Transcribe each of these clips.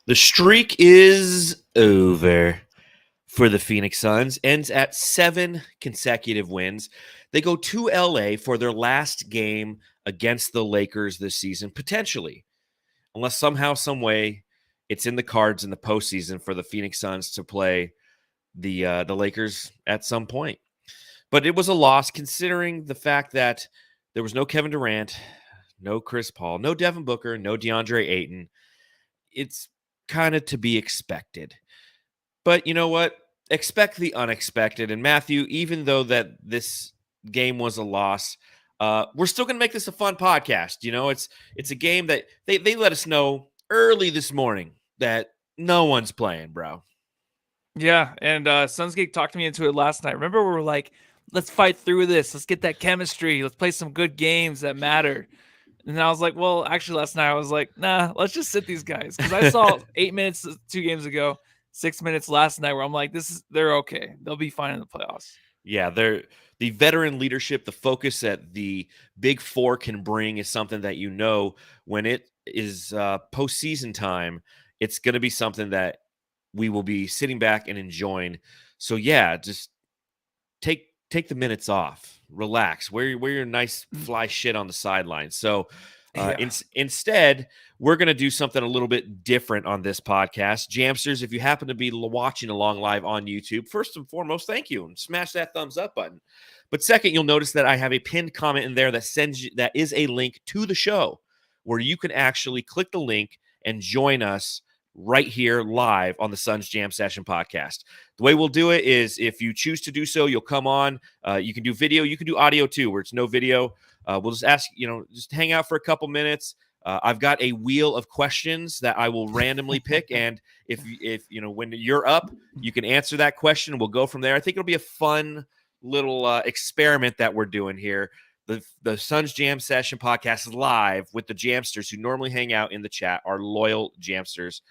The streak is over for the Phoenix Suns, ends at 7 consecutive wins. They go to LA for their last game against the Lakers this season, potentially, unless somehow, some way, it's in the cards in the postseason for the Phoenix Suns to play the Lakers at some point. But it was a loss considering the fact that there was no Kevin Durant, no Chris Paul, no Devin Booker, no DeAndre Ayton. It's kind of to be expected. But you know what? Expect the unexpected. And Matthew, even though that this game was a loss, we're still going to make this a fun podcast. You know, it's a game that they let us know early this morning that no one's playing, bro. Yeah, and Sunsgate talked me into it last night. Remember, we were like, let's fight through this. Let's get that chemistry. Let's play some good games that matter. And I was like, well, actually, last night I was like, nah, let's just sit these guys. Because I saw 8 minutes 2 games ago, 6 minutes last night where I'm like, they're okay. They'll be fine in the playoffs. Yeah, they're the veteran leadership, the focus that the Big Four can bring is something that when it is postseason time, it's going to be something that we will be sitting back and enjoying. So yeah, just take the minutes off, relax, wear your nice fly shit on the sideline. So instead, we're going to do something a little bit different on this podcast. JAMsters, if you happen to be watching along live on YouTube, first and foremost, thank you, and smash that thumbs up button. But second, you'll notice that I have a pinned comment in there that is a link to the show where you can actually click the link and join us right here live on the Suns Jam Session podcast. The way we'll do it is if you choose to do so, you'll come on. You can do video. You can do audio too, where it's no video. We'll just ask, just hang out for a couple minutes. I've got a wheel of questions that I will randomly pick. And if when you're up, you can answer that question. We'll go from there. I think it'll be a fun little experiment that we're doing here. The Suns Jam Session podcast is live with the JAMsters who normally hang out in the chat, our loyal JAMsters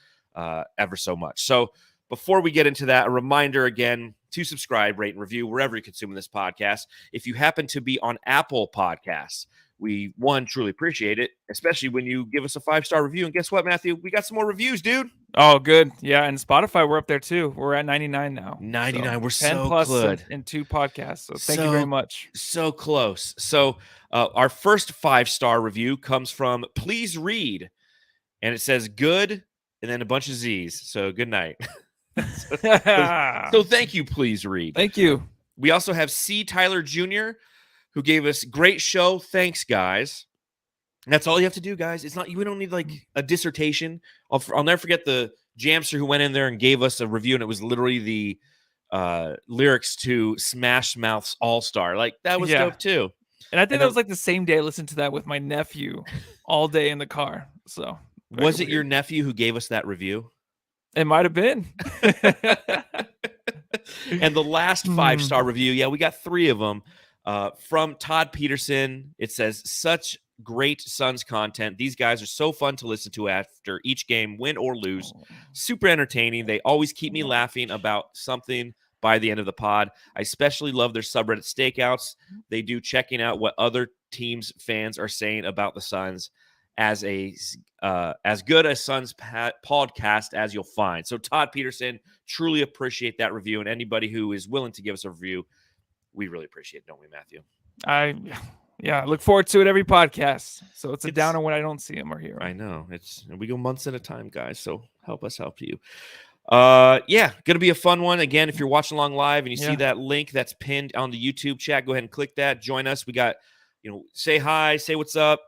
ever so much. So before we get into that, a reminder again to subscribe, rate, and review wherever you're consuming this podcast. If you happen to be on Apple Podcasts, we truly appreciate it, especially when you give us a 5-star review. And guess what, Matthew? We got some more reviews, dude. Oh, good. Yeah, and Spotify, we're up there too. We're at 99 now. 99. So we're 10 so plus good. In 2 podcasts. So thank you very much. So close. So our first 5-star review comes from Please Read, and it says good and then a bunch of Z's. So good night. so thank you, Please Read. Thank you. We also have C. Tyler Jr., who gave us great show. Thanks, guys. And that's all you have to do, guys. It's not we don't need like a dissertation. I'll never forget the JAMster who went in there and gave us a review, and it was literally the lyrics to Smash Mouth's All Star. Like that was dope too. And I think that was like the same day I listened to that with my nephew all day in the car. So was it your nephew who gave us that review? It might have been. And the last 5-star review, yeah, we got 3 of them. From Todd Peterson, it says, such great Suns content. These guys are so fun to listen to after each game, win or lose. Super entertaining. They always keep me laughing about something by the end of the pod. I especially love their subreddit stakeouts. They do checking out what other teams' fans are saying about the Suns as good a Suns podcast as you'll find. So Todd Peterson, truly appreciate that review. And anybody who is willing to give us a review, we really appreciate it, don't we, Matthew? I look forward to it every podcast. So it's a downer when I don't see him or hear him. I know. We go months at a time, guys. So help us help you. Gonna be a fun one. Again, if you're watching along live and you see that link that's pinned on the YouTube chat, go ahead and click that. Join us. We got, say hi, say what's up.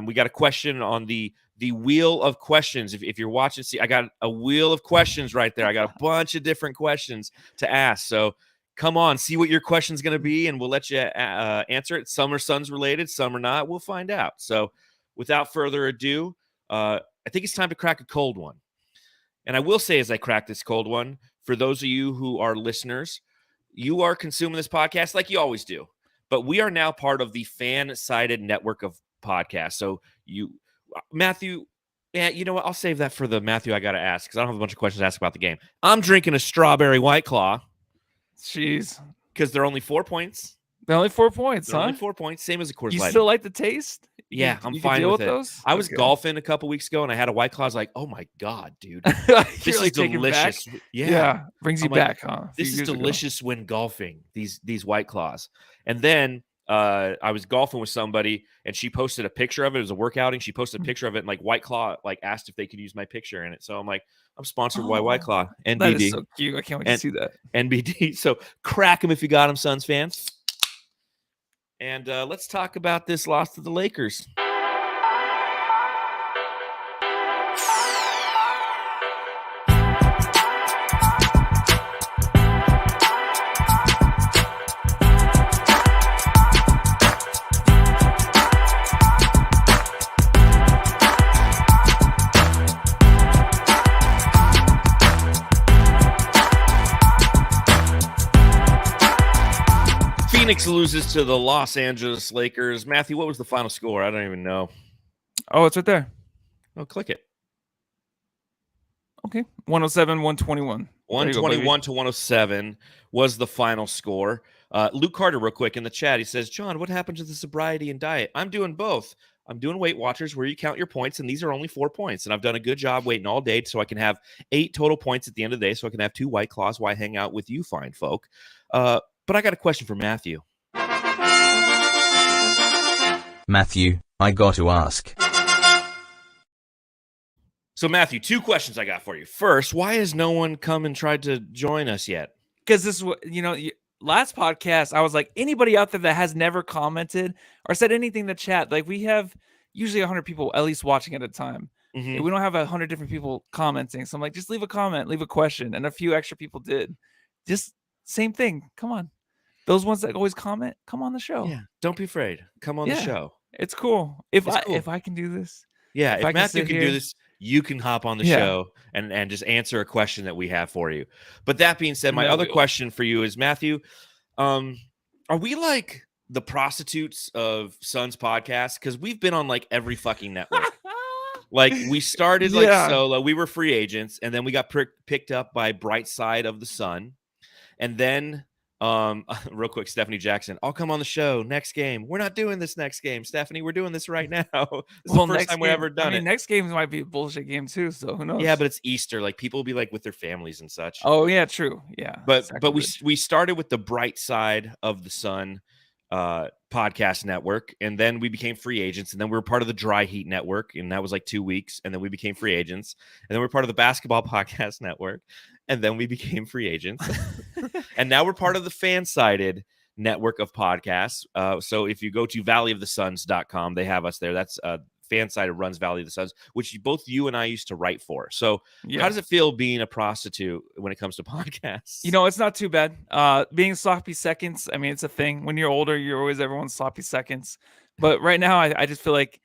We got a question on the wheel of questions. If you're watching, see, I got a wheel of questions right there. I got a bunch of different questions to ask. So come on, see what your question's going to be, and we'll let you answer it. Some are Suns related, some are not. We'll find out. So without further ado, I think it's time to crack a cold one. And I will say as I crack this cold one, for those of you who are listeners, you are consuming this podcast like you always do. But we are now part of the fan-sided network of podcasts. So Matthew, you know what? I'll save that for the Matthew I got to ask because I don't have a bunch of questions to ask about the game. I'm drinking a strawberry White Claw. Jeez. Because they're only 4 points. They're only 4 points, They're only 4 points. Same as a Coors Light. You still like the taste? Yeah, I'm You can fine deal with with it. those? I was Okay. golfing a couple weeks ago, and I had a White Claw. I was like, "Oh my god, dude, You're this is like taken back? delicious." Yeah. Brings you I'm like, back, huh? A few "This is years ago. delicious when golfing, these White Claws." And then, I was golfing with somebody, and she posted a picture of it. It was a work outing. She posted a picture of it, and, like, White Claw, like, asked if they could use my picture in it. So I'm like, "I'm sponsored by White Claw, That is NBD, so cute. I can't wait to and see that. NBD." So crack them if you got them, Suns fans. And, let's talk about this loss to the Lakers. Phoenix loses to the Los Angeles Lakers. Matthew, what was the final score? I don't even know. Oh, it's right there. Oh, click it. Okay. 107, 121. 121 to 107 was the final score. Luke Carter, real quick, in the chat, he says, John, what happened to the sobriety and diet? I'm doing both. I'm doing Weight Watchers where you count your points, and these are only 4 points. And I've done a good job waiting all day so I can have 8 total points at the end of the day so I can have 2 White Claws while I hang out with you fine folk. But I got a question for Matthew. Matthew, I got to ask. So, Matthew, 2 questions I got for you. First, why has no one come and tried to join us yet? Because this is last podcast, I was like, anybody out there that has never commented or said anything in the chat, like we have usually 100 people at least watching at a time. Mm-hmm. We don't have 100 different people commenting. So I'm like, just leave a comment, leave a question. And a few extra people did. Just same thing. Come on. Those ones that always comment, come on the show. Yeah, don't be afraid. Come on the show. It's cool. If I can do this. Yeah, if Matthew can do here, this, you can hop on the show and just answer a question that we have for you. But that being said, my other question for you is, Matthew, are we like the prostitutes of Suns podcast? Because we've been on like every fucking network. Like we started like solo, we were free agents, and then we got picked up by Bright Side of the Sun. And then real quick, Stephanie Jackson, I'll come on the show next game. We're not doing this next game, Stephanie. We're doing this right now. This is the first time we've ever done it. Next game might be a bullshit game too, so who knows? Yeah, but it's Easter. Like people will be like with their families and such. Oh yeah, true. Yeah. But we started with the Bright Side of the Sun podcast network, and then we became free agents, and then we were part of the Dry Heat network, and that was like 2 weeks, and then we became free agents, and then we're part of the Basketball Podcast Network, and then we became free agents. And now we're part of the fan-sided network of podcasts. So if you go to valleyofthesuns.com, they have us there. That's fan-sided runs Valley of the Suns, which both you and I used to write for. So how does it feel being a prostitute when it comes to podcasts? It's not too bad. Being sloppy seconds, I mean, it's a thing. When you're older, you're always everyone's sloppy seconds. But right now, I just feel like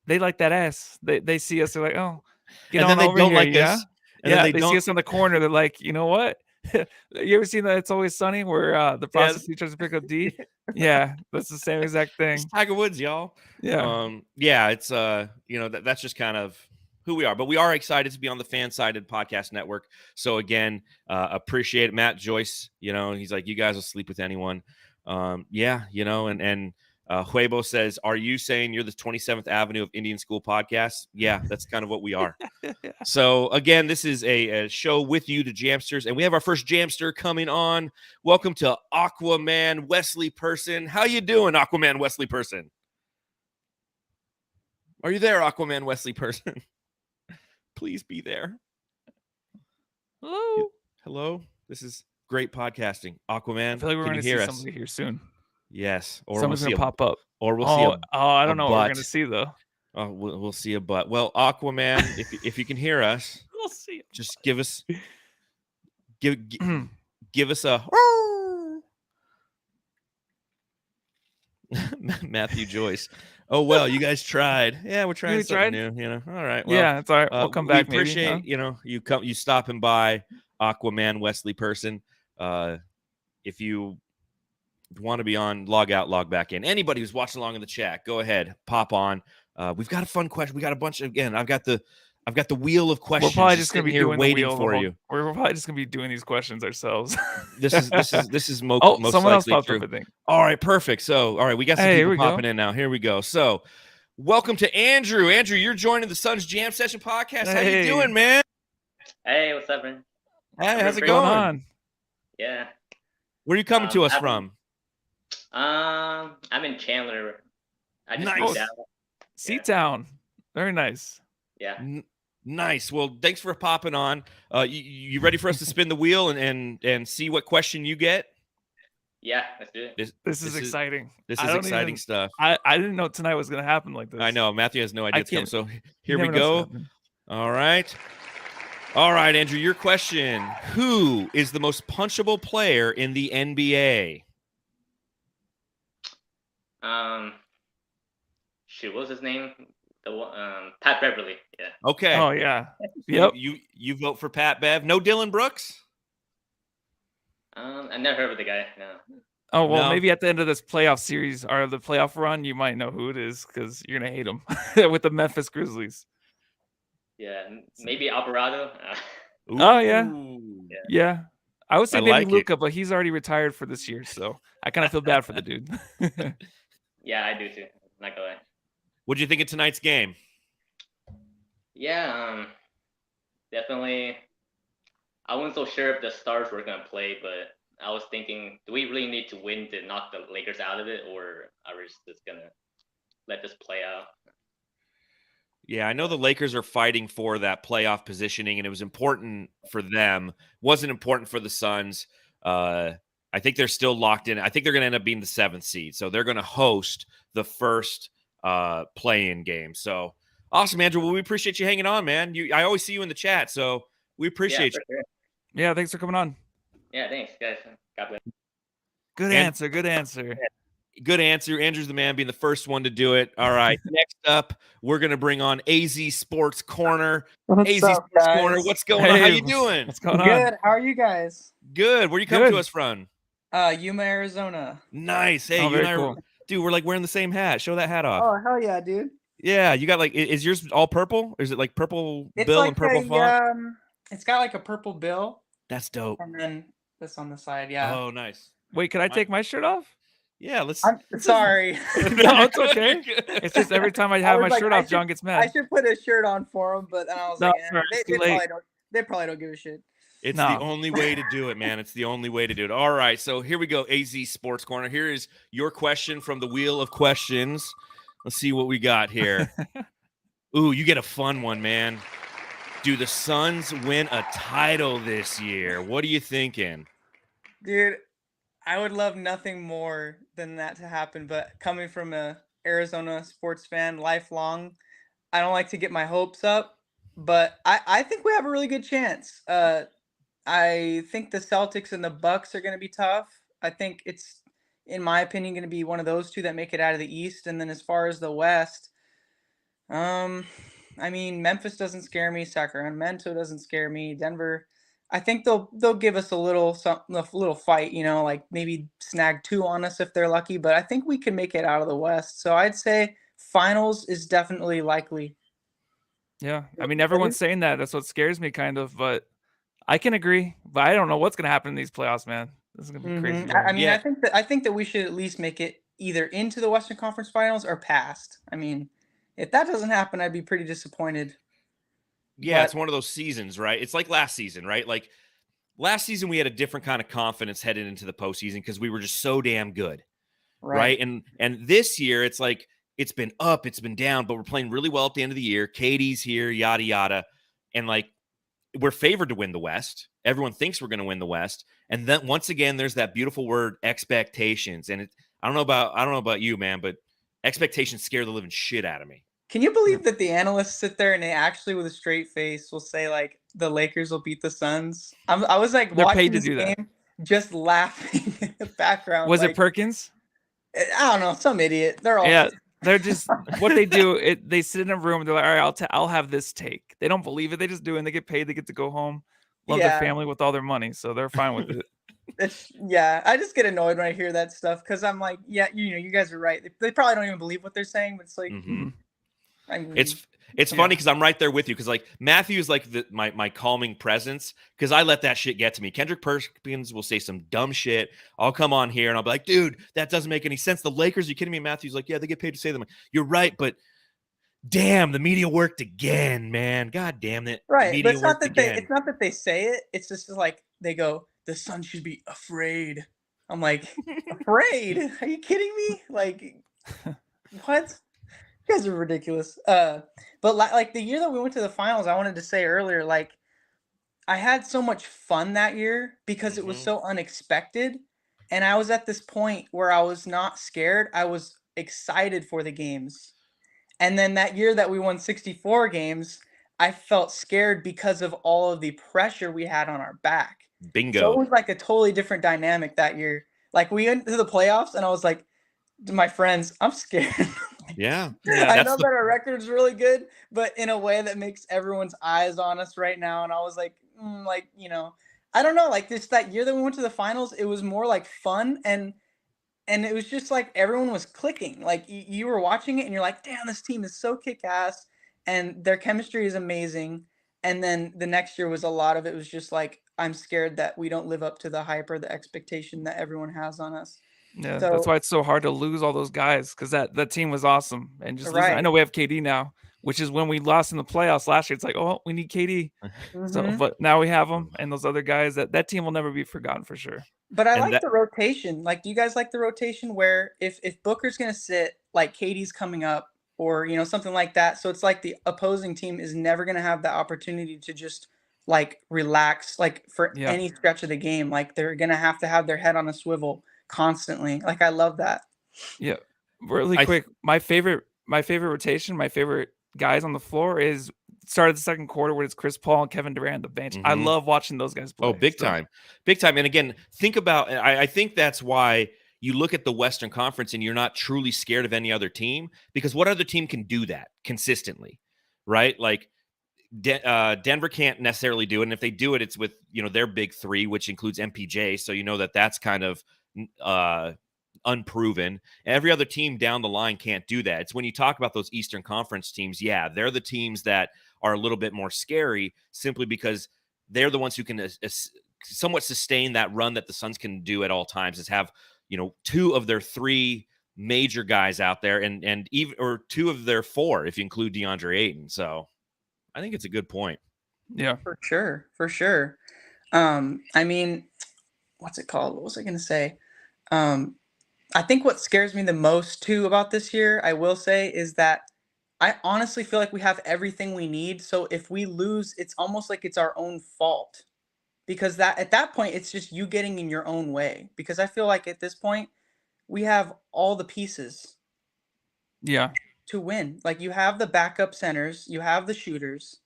they like that ass. They see us, they're like, oh, get on over here. And then they don't like us. Yeah, they see us on the corner. They're like, you know what? You ever seen that It's Always Sunny where the prostitute tries to pick up D? Yeah, that's the same exact thing. It's Tiger Woods, y'all. Yeah. It's that's just kind of who we are. But we are excited to be on the fan-sided podcast network. So again, appreciate it. Matt Joyce, he's like, you guys will sleep with anyone. And Huebo says, are you saying you're the 27th Avenue of Indian School podcast? Yeah, that's kind of what we are. So, again, this is a show with you, the JAMsters, and we have our first JAMster coming on. Welcome to Aquaman Wesley Person. How you doing, Aquaman Wesley Person? Are you there, Aquaman Wesley Person? Please be there. Hello. This is great podcasting. Aquaman, I feel like we're going to hear somebody here soon. Yes, or someone's gonna pop up, or we'll see. I don't know what we're gonna see though. Oh, we'll see a butt. Well, Aquaman, if you can hear us, we'll see. Just give us a Matthew Joyce. Oh well, you guys tried. Yeah, we're trying something new. All right. Well, yeah, it's all right. We'll come back. We appreciate you stopping by, Aquaman Wesley Person. If you want to be on, log out, log back in. Anybody who's watching along in the chat, go ahead, pop on. We've got a fun question. We got a bunch of, again, I've got the wheel of questions. We're probably just gonna be here waiting for you. We're probably just gonna be doing these questions ourselves. This is most someone else likely popped true. Up, I think. All right, perfect. So, all right, we got some people popping in now. Here we go. So, Welcome to Andrew. Andrew, you're joining the Suns Jam Session podcast. How you Hey. doing, man? Hey, what's up, man? Hey, how's it What's going? on? Yeah. Where are you coming to us I'm- from? I'm in Chandler. I just Nice. moved out. Seatown. Very nice. Yeah. Nice. Well, thanks for popping on. You ready for us to spin the wheel and see what question you get? Yeah, let's do it. This is exciting. This I is don't exciting even- stuff. I didn't know tonight was going to happen like this. I know. Matthew has no idea it's coming. So here we Never know what's go. happening. All right. All right, Andrew, your question. Who is the most punchable player in the NBA? Shoot, what was his name? The one, Pat Beverly. Yeah. Okay. Oh, yeah. Yep. You vote for Pat Bev. No Dylan Brooks? I never heard of the guy. No. Oh, well, No. maybe at the end of this playoff series or the playoff run, you might know who it is because you're going to hate him with the Memphis Grizzlies. Yeah, maybe Alvarado. Oh, yeah. Ooh. Yeah. I would say I maybe like it. Luka, but he's already retired for this year. So I kind of feel bad for the dude. Yeah, I do too. Not gonna lie. What'd you think of tonight's game? Yeah, definitely. I wasn't so sure if the Stars were gonna play, but I was thinking, do we really need to win to knock the Lakers out of it, or are we just gonna let this play out? Yeah, I know the Lakers are fighting for that playoff positioning, and it was important for them. Wasn't important for the Suns. I think they're still locked in. I think they're going to end up being the 7th seed, so they're going to host the first play-in game. So awesome, Andrew. Well, we appreciate you hanging on, man. I always see you in the chat, so we appreciate you. For sure. Yeah, thanks for coming on. Yeah, thanks, guys. God bless. Good And- answer. Good answer. Good answer. Andrew's the man, being the first one to do it. All right. Next up, we're going to bring on AZ Sports Corner. AZ up, Sports guys? Corner. What's going on? How Hey, you doing? What's going on? Good. How are you guys? Good. Where you come to Good. us from? Yuma, Arizona. Nice. Hey, Oh, you and very I are, cool. dude, we're like wearing the same hat. Show that hat off. Oh hell yeah, dude! Yeah, you got like, is yours all purple? Or is it like purple It's bill like and purple a, font? it's got like a purple bill, That's dope. and then this on the side. Yeah. Oh, nice. Wait, can I take my shirt off? Yeah, let's. I'm sorry. No, it's okay. It's just every time I have was my like, shirt I off, should- John gets I mad. should put a shirt on for them, but then I was No, like, sorry, it's they too late. probably don't give a shit. It's No. the only way to do it, man. It's the only way to do it. All right, so here we go. AZ Sports Corner. Here is your question from the wheel of questions. Let's see what we got here. Ooh, you get a fun one, man. Do the Suns win a title this year? What are you thinking? Dude, I would love nothing more than that to happen, but coming from a Arizona sports fan, lifelong, I don't like to get my hopes up, but I think we have a really good chance. I think the Celtics and the Bucks are going to be tough. I think it's, in my opinion, going to be one of those two that make it out of the East. And then as far as the West, I mean, Memphis doesn't scare me. Sacramento doesn't scare me. Denver, I think they'll give us a little fight, like maybe snag 2 on us if they're lucky. But I think we can make it out of the West. So I'd say finals is definitely likely. Yeah, I mean, everyone's saying that. That's what scares me, kind of. But I can agree. But I don't know what's gonna happen in these playoffs, man. This is gonna be crazy. Mhm. I mean, Yeah. I think that we should at least make it either into the Western Conference Finals or past. I mean, if that doesn't happen, I'd be pretty disappointed. Yeah, But- it's one of those seasons, right? It's like last season, right? Like last season, we had a different kind of confidence headed into the postseason because we were just so damn good, right? And this year, it's like it's been up, it's been down, but we're playing really well at the end of the year. Katie's here, yada yada, and like we're favored to win the West. Everyone thinks we're going to win the West, and then once again, there's that beautiful word expectations. And I don't know about you, man, but expectations scare the living shit out of me. Can you believe that the analysts sit there and they actually, with a straight face, will say like the Lakers will beat the Suns? I was like They're watching paid to this do that. game, just laughing in the background. Was like, it Perkins? I don't know, some idiot. They're all Yeah, they're just what they do. They sit in a room. They're like, all right, I'll have this take. They don't believe it. They just do it. And they get paid. They get to go home, love their Yeah. family with all their money, so they're fine with it. I just get annoyed when I hear that stuff because I'm like, yeah, you guys are right. They probably don't even believe what they're saying, but it's like, Mhm. I mean, It's funny because I'm right there with you because like Matthew is like my calming presence because I let that shit get to me. Kendrick Perkins will say some dumb shit. I'll come on here and I'll be like, dude, that doesn't make any sense. The Lakers, are you kidding me? Matthew's like, yeah, they get paid to say them. You're right, but damn, the media worked again, man. God damn it. The Right, but media worked again. it's not that they say it. It's just like they go, "The Sun should be afraid." I'm like, "Afraid? Are you kidding me? Like, what? You guys are ridiculous." But like the year that we went to the finals, I wanted to say earlier, like I had so much fun that year because it was Mhm. so unexpected, and I was at this point where I was not scared. I was excited for the games. And then that year that we won 64 games, I felt scared because of all of the pressure we had on our back. So it Bingo. was like a totally different dynamic that year. Like we went to the playoffs and I was like to my friends, I'm scared. Yeah. Yeah. I That's know the that our record's really good, but in a way that makes everyone's eyes on us right now. And I was like, like, I don't know, like this that year that we went to the finals, it was more like fun and it was just like everyone was clicking. Like you were watching it and you're like, damn, this team is so kick ass and their chemistry is amazing. And then the next year was a lot of it was just like, I'm scared that we don't live up to the hype or the expectation that everyone has on us. Yeah, that's So, why it's so hard to lose all those guys because that team was awesome. And just losing, I right. know we have KD now, which is when we lost in the playoffs last year. It's like, oh, we need KD. So, hmm but now we have them and those other guys. That team will never be forgotten for sure. But I and like that the rotation. Like, do you guys like the rotation where if Booker's gonna sit, like Katie's coming up, or something like that? So it's like the opposing team is never gonna have the opportunity to just like relax, like for Yeah. any stretch of the game. Like they're gonna have to have their head on a swivel constantly. Like I love that. Yeah. Really I th- quick, my favorite rotation, my favorite guys on the floor is start of the second quarter when it's Chris Paul and Kevin Durant on the bench. I mhm. love watching those guys play. Oh, big So, time. Big time. And again, think about I think that's why you look at the Western Conference and you're not truly scared of any other team because what other team can do that consistently? Right? Like Denver can't necessarily do it. And if they do it, it's with, their big three, which includes MPJ. So you know that's kind of unproven. Every other team down the line can't do that. It's when you talk about those Eastern Conference teams, yeah, they're the teams that are a little bit more scary simply because they're the ones who can somewhat sustain that run that the Suns can do at all times is have, two of their three major guys out there and even or two of their four if you include DeAndre Ayton. So I think it's a good point. yeah. For sure, for sure. I mean, what's it called? What was I gonna say? I think what scares me the most too about this year, I will say, is that I honestly feel like we have everything we need. So if we lose, it's almost like it's our own fault. Because that at that point, it's just you getting in your own way. Because I feel like at this point, we have all the pieces Yeah. to win. Like you have the backup centers, you have the shooters,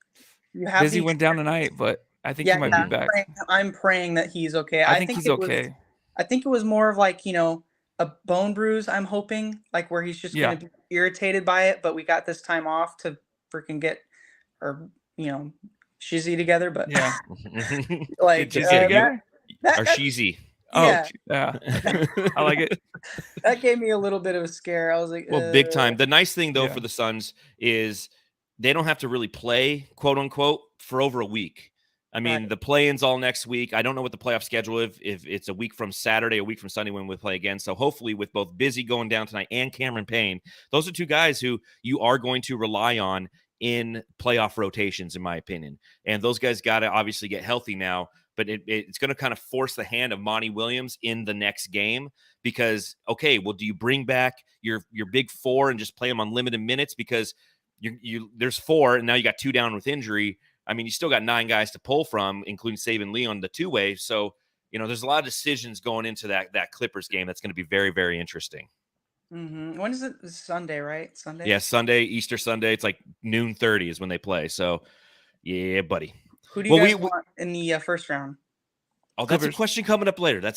you have Busy the went down experience. tonight, but I think he Yeah, might yeah. be Mhm. back. I'm praying that he's okay. I think he's okay. I think it was more of like, a bone bruise, I'm hoping, like where he's just Yeah. gonna be irritated by it, but we got this time off to freaking get our, you know, shizzy together. But Yeah. like Get Yeah, together. Or that Sheezy. Oh, yeah, yeah. I like it. that gave me a little bit of a scare. I was like, Well, big time. The nice thing though Yeah. for the Suns is they don't have to really play, quote unquote, for over a week. I mean, Right. the play-ins all next week. I don't know what the playoff schedule is, if it's a week from Saturday, a week from Sunday when we play again. So hopefully with both Busy going down tonight and Cameron Payne, those are two guys who you are going to rely on in playoff rotations, in my opinion. And those guys got to obviously get healthy now, but it's going to kind of force the hand of Monty Williams in the next game because, okay, well, do you bring back your big four and just play them on limited minutes because there's four and now you got two down with injury. I mean, you still got 9 guys to pull from, including Saban Lee on the two-way. So, there's a lot of decisions going into that Clippers game that's going to be very, very interesting. When is it? It's Sunday, right? Sunday. Yeah, Sunday, Easter Sunday. It's like noon 30 is when they play. So, yeah, buddy. Who do you Well, guys want in the first round? Oh, that's Clippers. a question coming up later. Yeah,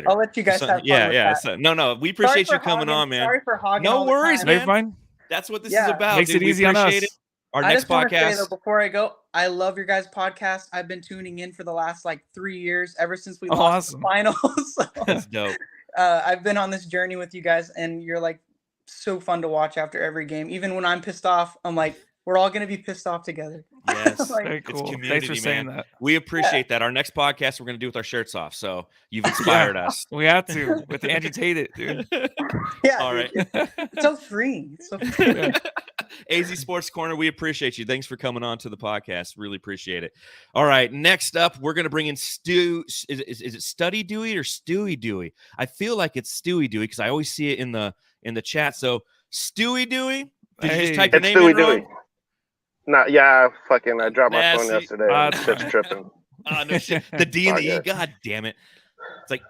I'll let you guys have fun with that. So, no, we Sorry appreciate for you coming hogging- on, man. Sorry for hogging No all the worries, time. No, you're man. fine. That's what this is Yeah. about. Makes dude. it We easy on appreciate us. it. Our I next just want to say podcast. though, before I go, I love your guys' podcast. I've been tuning in for the last like 3 years, ever since we Oh, lost awesome. the finals. So, That's dope. I've been on this journey with you guys, and you're like so fun to watch after every game. Even when I'm pissed off, I'm like, We're all gonna be pissed off together. Yes. Like, Very It's cool. community, Thanks for saying man. that. We appreciate that. Our next podcast we're going to do with our shirts off. So you've inspired us. We have to with Angie Tate it, dude. yeah, All dude, right. it's so freeing. It's so freeing. Yeah. AZ Sports Corner, we appreciate you. Thanks for coming on to the podcast. Really appreciate it. All right, next up, we're going to bring in Stu. Is it Stuie Dewey or Stuie Dewey? I feel like it's Stuie Dewey because I always see it in the chat. So Stuie Dewey, did you just type your It's name Stuie in wrong? Dewey. No, yeah, fucking, I dropped my Nah, phone see- yesterday. And that's shit's fine. tripping. Oh, no shit. The D and the E. Okay. God damn it. It's like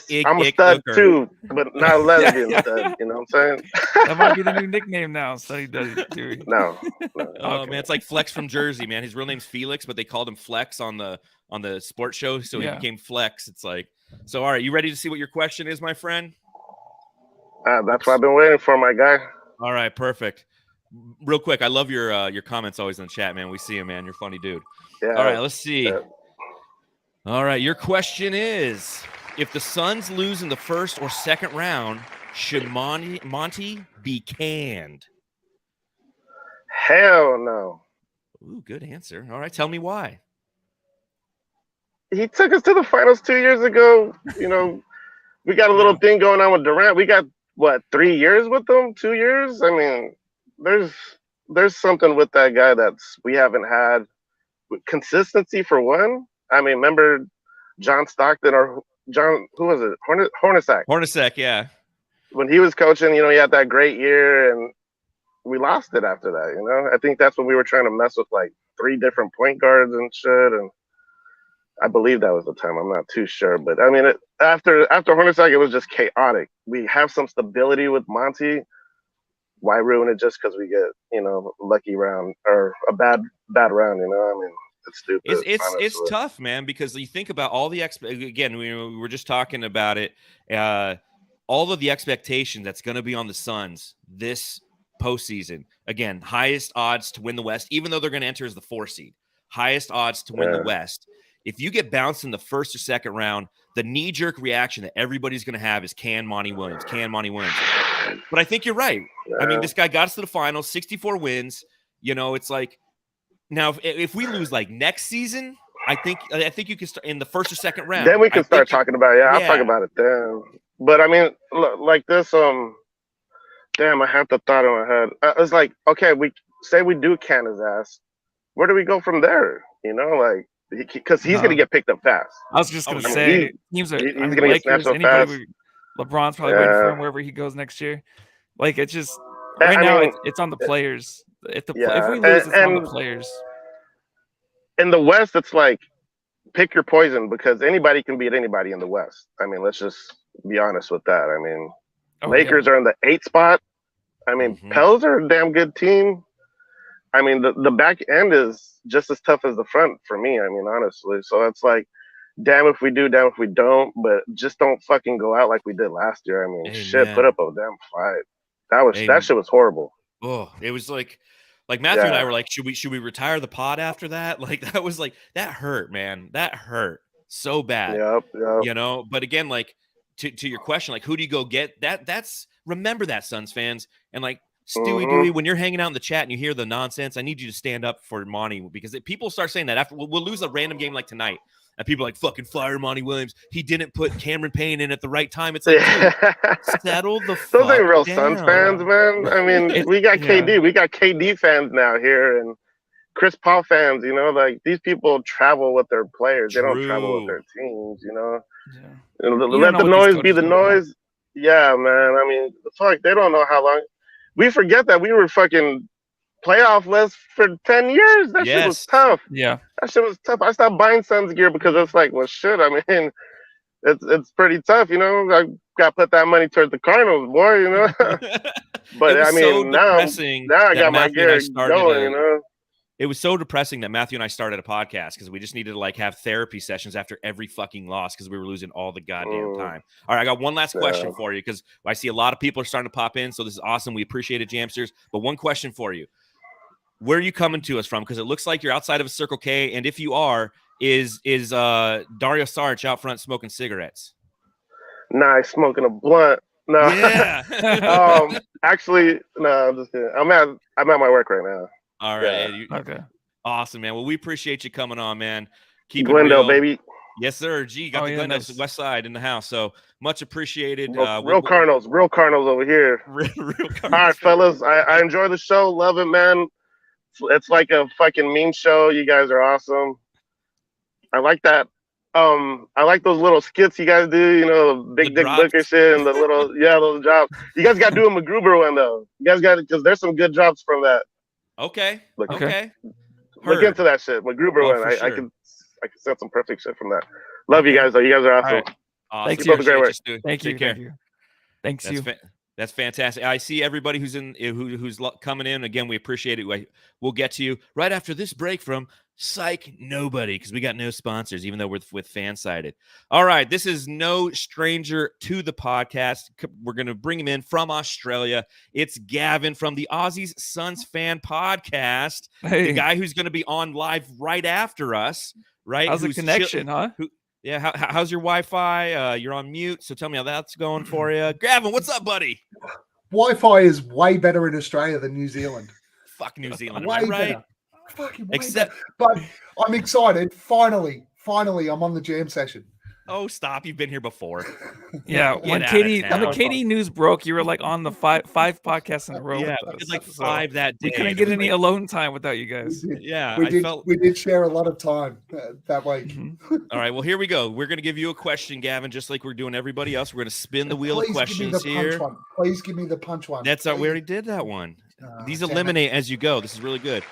ig, I'm a ick, stud ooker. too, but not a lesbian stud. You know what I'm saying? That might be the new nickname now. Study Dewey. No. Oh Okay. man, it's like Flex from Jersey, man. His real name's Felix, but they called him Flex on the sports show, so he Yeah. became Flex. It's like, so all right, you ready to see what your question is, my friend? That's what I've been waiting for, my guy. All right, perfect. Real quick, I love your comments always in the chat, man. We see you, man. You're a funny dude. Yeah. All right, let's see. Yeah. All right, your question is: if the Suns lose in the first or second round, should Monty be canned? Hell no. Ooh, good answer. All right, tell me why. He took us to the finals 2 years ago. You know, we got a little thing going on with Durant. We got what, 3 years with him? 2 years? I mean, there's something with that guy that's we haven't had. Consistency for one. I mean, remember John Stockton or John, who was it? Hornacek. Hornacek, yeah. When he was coaching, you know, he had that great year and we lost it after that, you know? I think that's when we were trying to mess with like 3 different point guards and shit. And I believe that was the time. I'm not too sure. But I mean, after Hornacek, it was just chaotic. We have some stability with Monty. Why ruin it just because we get, you know, lucky round or a bad round, you know? I mean, it's stupid. It's tough, man, because you think about all the again, we were just talking about it. All of the expectation that's going to be on the Suns this postseason. Again, highest odds to win the West, even though they're going to enter as the 4 seed. Highest odds to win the West. If you get bounced in the first or second round, the knee-jerk reaction that everybody's going to have is can Monty Williams. But I think you're right. I mean, this guy got us to the finals, 64 wins. You know, it's like now if we lose like next season, I think you can start in the first or second round. Then we can start talking about it. I'll talk about it then. But I mean, like this, damn, I have the thought in my head. It's like, okay, we say we do can his ass. Where do we go from there? You know, like, because he's going to get picked up fast. I was just going to I mean, say, teams are, he's I mean, gonna get Lakers, snapped up anybody, LeBron's probably waiting for him wherever he goes next year. Like, it's just, right now, it's on the players. If we lose, it's on the players. In the West, it's like, pick your poison because anybody can beat anybody in the West. I mean, let's just be honest with that. I mean, Lakers are in the 8th spot. I mean, Pels are a damn good team. I mean, the back end is just as tough as the front for me. I mean, honestly. So it's like, damn if we do, damn if we don't. But just don't fucking go out like we did last year. I mean, shit, put up a damn fight. That shit was horrible. Oh, it was like Matthew and I were like, should we retire the pod after that? Like that was like that hurt, man. That hurt so bad. Yep. You know, but again, like to your question, like who do you go get? That's remember that, Suns fans, and like Stuie Dewey, when you're hanging out in the chat and you hear the nonsense, I need you to stand up for Monty because people start saying that after we'll lose a random game like tonight. And people are like, fucking fire Monty Williams. He didn't put Cameron Payne in at the right time. It's like, dude, settle the fuck Those ain't real down. Suns fans, man. I mean, we got KD. We got KD fans now here and Chris Paul fans, you know, like these people travel with their players. They don't travel with their teams, you know. Yeah. Let the noise be the noise. Yeah, man. I mean, fuck, they don't know how long. We forget that we were fucking playoff list for 10 years. That shit was tough. Yeah. That shit was tough. I stopped buying Suns gear because it's like, well, shit. I mean, it's pretty tough, you know. I got to put that money towards the Cardinals, boy, you know. But I mean, now I got my gear going, you know. It was so depressing that Matthew and I started a podcast because we just needed to like have therapy sessions after every fucking loss because we were losing all the goddamn time. All right, I got one last question for you because I see a lot of people are starting to pop in, so this is awesome. We appreciate it, Jamsters. But one question for you. Where are you coming to us from? Because it looks like you're outside of a Circle K, and if you are, is Dario Saric out front smoking cigarettes? Nah, he's smoking a blunt. No. Yeah. Actually, no, I'm just kidding. I'm at my work right now. All right. Yeah. Okay. Awesome, man. Well, we appreciate you coming on, man. Keep it Glendale, real. baby. Yes, sir. Gee, got Oh, the yeah, Glendale nice. West Side in the house. So much appreciated. Real Cardinals over here. Real All Cardinals. right, fellas. I enjoy the show. Love it, man. It's like a fucking meme show. You guys are awesome. I like that. I like those little skits you guys do. You know, the big dick drops. booker shit and the little those drops. You guys got to do a MacGruber one though. You guys got because there's some good drops from that. Okay. Look, Okay. Look into that shit. MacGruber one. for sure. I can set some perfect shit from that. Love you guys though. You guys are awesome. All right. Awesome. Thank you. Keep up the great work. Thank you. Take care. Thank you. Thanks you. That's fantastic. I see everybody who's coming in. Again, we appreciate it. We'll get to you right after this break from Psych Nobody, because we got no sponsors, even though we're with Fansided. All right, this is no stranger to the podcast. We're going to bring him in from Australia. It's Gavin from the Aussies Suns Fan Podcast, the guy who's going to be on live right after us. Right? How's the connection, huh? Yeah, how's your Wi-Fi? You're on mute, so tell me how that's going for you. Gavin, what's up, buddy? Wi-Fi is way better in Australia than New Zealand. Fuck New Zealand, way am I right? better. Fucking way Except, better. But I'm excited. Finally, I'm on the jam session. oh, stop! You've been here before. Yeah, Get when out of Katie, town. when the Katie news broke, you were like on the five podcasts in a row. Yeah, with it us. was like So 5 that day. we couldn't It get was any like- alone time without you guys. Yeah, We did share a lot of time that week. Mm-hmm. All right, well, here we go. We're going to give you a question, Gavin, just like we're doing everybody else. We're going to spin the wheel of questions here. Please give me the punch one. That's we already did that one. These damn eliminate as you go. This is really good.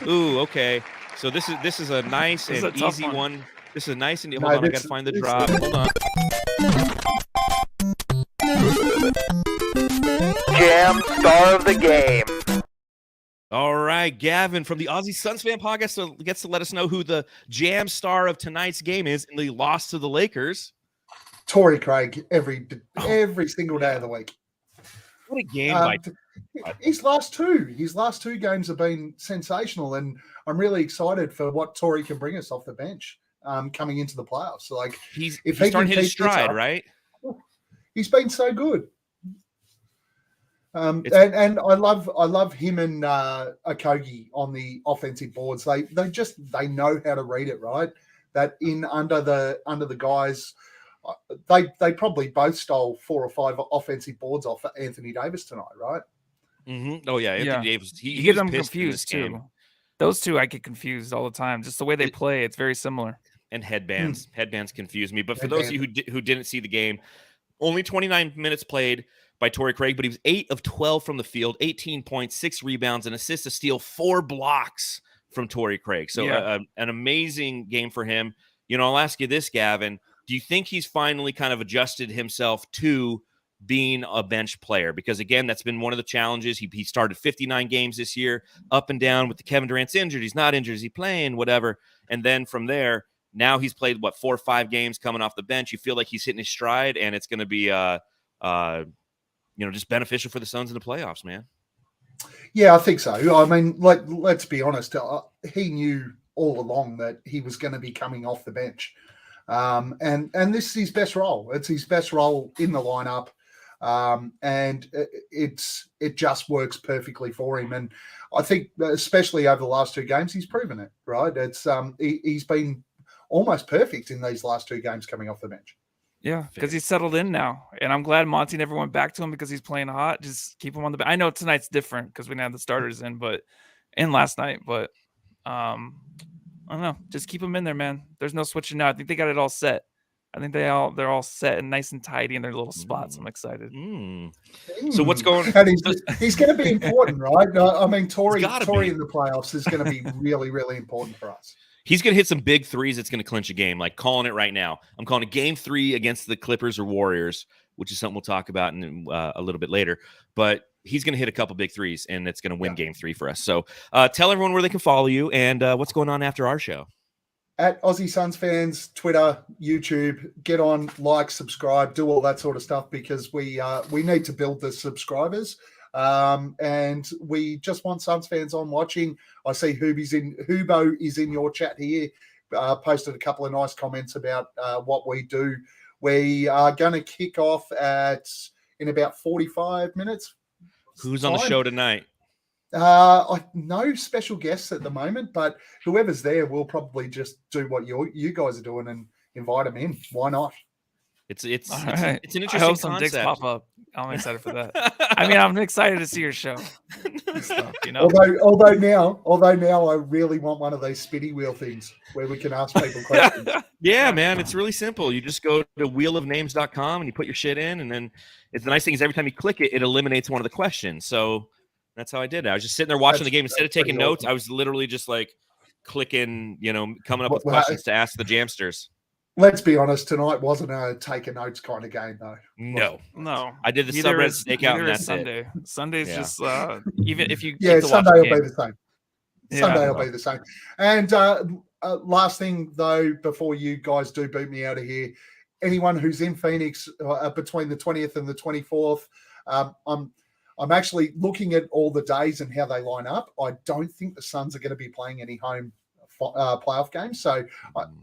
Ooh, okay. So this is a nice This is and a tough easy one. one. This is a nice and hold No, on. I this- got to find the this- drop. Hold on. Jam star of the game. All right, Gavin from the Aussie Suns Fan Podcast gets to let us know who the jam star of tonight's game is in the loss to the Lakers. Torrey Craig every single day of the week. What a game by His last two games have been sensational, and I'm really excited for what Torrey can bring us off the bench coming into the playoffs. So, like, he's if he starting to can hit his keep this stride, up, right? he's been so good. And I love him and Okogie on the offensive boards. They know how to read it, right? That under the guys, they probably both stole 4 or 5 offensive boards off Anthony Davis tonight, right? Mm-hmm. Oh yeah, Anthony Davis. You He get was them pissed in confused this game. too. Those two I get confused all the time. Just the way they play, it's very similar. And headbands confuse me. But for those of you who didn't see the game, only 29 minutes played by Torrey Craig, but he was 8 of 12 from the field, 18 points, 6 rebounds, an assist, a steal, 4 blocks from Torrey Craig. So an amazing game for him. You know, I'll ask you this, Gavin. Do you think he's finally kind of adjusted himself to being a bench player? Because, again, that's been one of the challenges. He started 59 games this year, up and down with the Kevin Durant's injured. He's not injured. Is he playing? Whatever. And then from there, now he's played, 4 or 5 games coming off the bench. You feel like he's hitting his stride, and it's going to be just beneficial for the Suns in the playoffs, man. Yeah, I think so. I mean, let's be honest. He knew all along that he was going to be coming off the bench. And this is his best role. It's his best role in the lineup. And it just works perfectly for him. And I think, especially over the last 2 games, he's proven it, right? It's he's been almost perfect in these last 2 games coming off the bench. Yeah, because he's settled in now, and I'm glad Monty never went back to him because he's playing hot. Just keep him on the bench. I know tonight's different because we didn't have the starters in, and last night, but I don't know. Just keep him in there, man. There's no switching out. I think they got it all set. I think they're all set and nice and tidy in their little spots. I'm excited. So what's going? And he's going to be important, right? I mean, Torrey in be. the playoffs is going to be really, really important for us. He's going to hit some big threes that's going to clinch a game, like calling it right now. I'm calling it game 3 against the Clippers or Warriors, which is something we'll talk about in a little bit later. But he's going to hit a couple big threes, and it's going to win game 3 for us. So tell everyone where they can follow you and what's going on after our show. At Aussie Suns Fans, Twitter, YouTube, get on, like, subscribe, do all that sort of stuff because we need to build the subscribers. And we just want Suns fans on watching. I see Hubo is in your chat here, posted a couple of nice comments about what we do. We are going to kick off in about 45 minutes. Who's on the show tonight? No special guests at the moment, but whoever's there will probably just do what you guys are doing and invite them in. Why not? It's All it's right. it's an I interesting hope some dicks concept. pop up. I'm excited for that. I mean, I'm excited to see your show and stuff, you know. Although now I really want one of those spinny wheel things where we can ask people questions. Yeah, man, it's really simple. You just go to wheelofnames.com and you put your shit in, and then the nice thing is every time you click it, it eliminates one of the questions. So that's how I did it. I was just sitting there watching the game. Instead of taking notes, awesome. I was literally just like clicking, coming up with Well, questions to ask the Jamsters. Let's be honest, tonight wasn't a take a notes kind of game, though. No. No, I did the neither subreddit is- stakeout, neither and is that's Sunday. it. Sunday's Yeah. just even if you Yeah, get to watch Sunday the will game. be the same. Yeah. Sunday will be the same. And last thing, though, before you guys do boot me out of here, anyone who's in Phoenix between the 20th and the 24th, I'm actually looking at all the days and how they line up. I don't think the Suns are going to be playing any home playoff games, so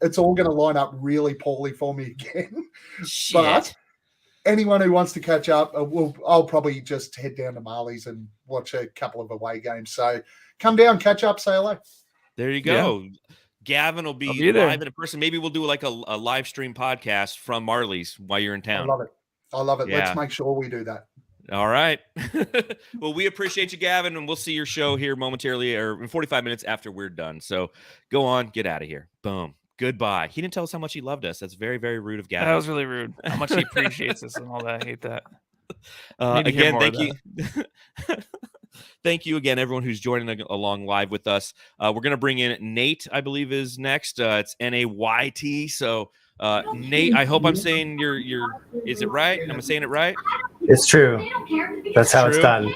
it's all going to line up really poorly for me again. Shit. But anyone who wants to catch up, I'll probably just head down to Marley's and watch a couple of away games. So come down, catch up, say hello. There you go. Gavin will I'll be be there. live in person. Maybe we'll do like a live stream podcast from Marley's while you're in I town. love it. I love it. Yeah. Let's make sure we do that. All right. Well, we appreciate you, Gavin, and we'll see your show here momentarily or in 45 minutes after we're done. So go on, get out of here. Boom. Goodbye. He didn't tell us how much he loved us. That's very, very rude of Gavin. That was really rude. How much he appreciates us and all that. I hate that. Need to hear Again, more thank of you. Thank you again, everyone who's joining along live with us. We're going to bring in Nate, I believe, is next. It's Nayt. So, Nate, I hope I'm saying your. Is it right? Am I saying it right? It's true. That's how it's True. done.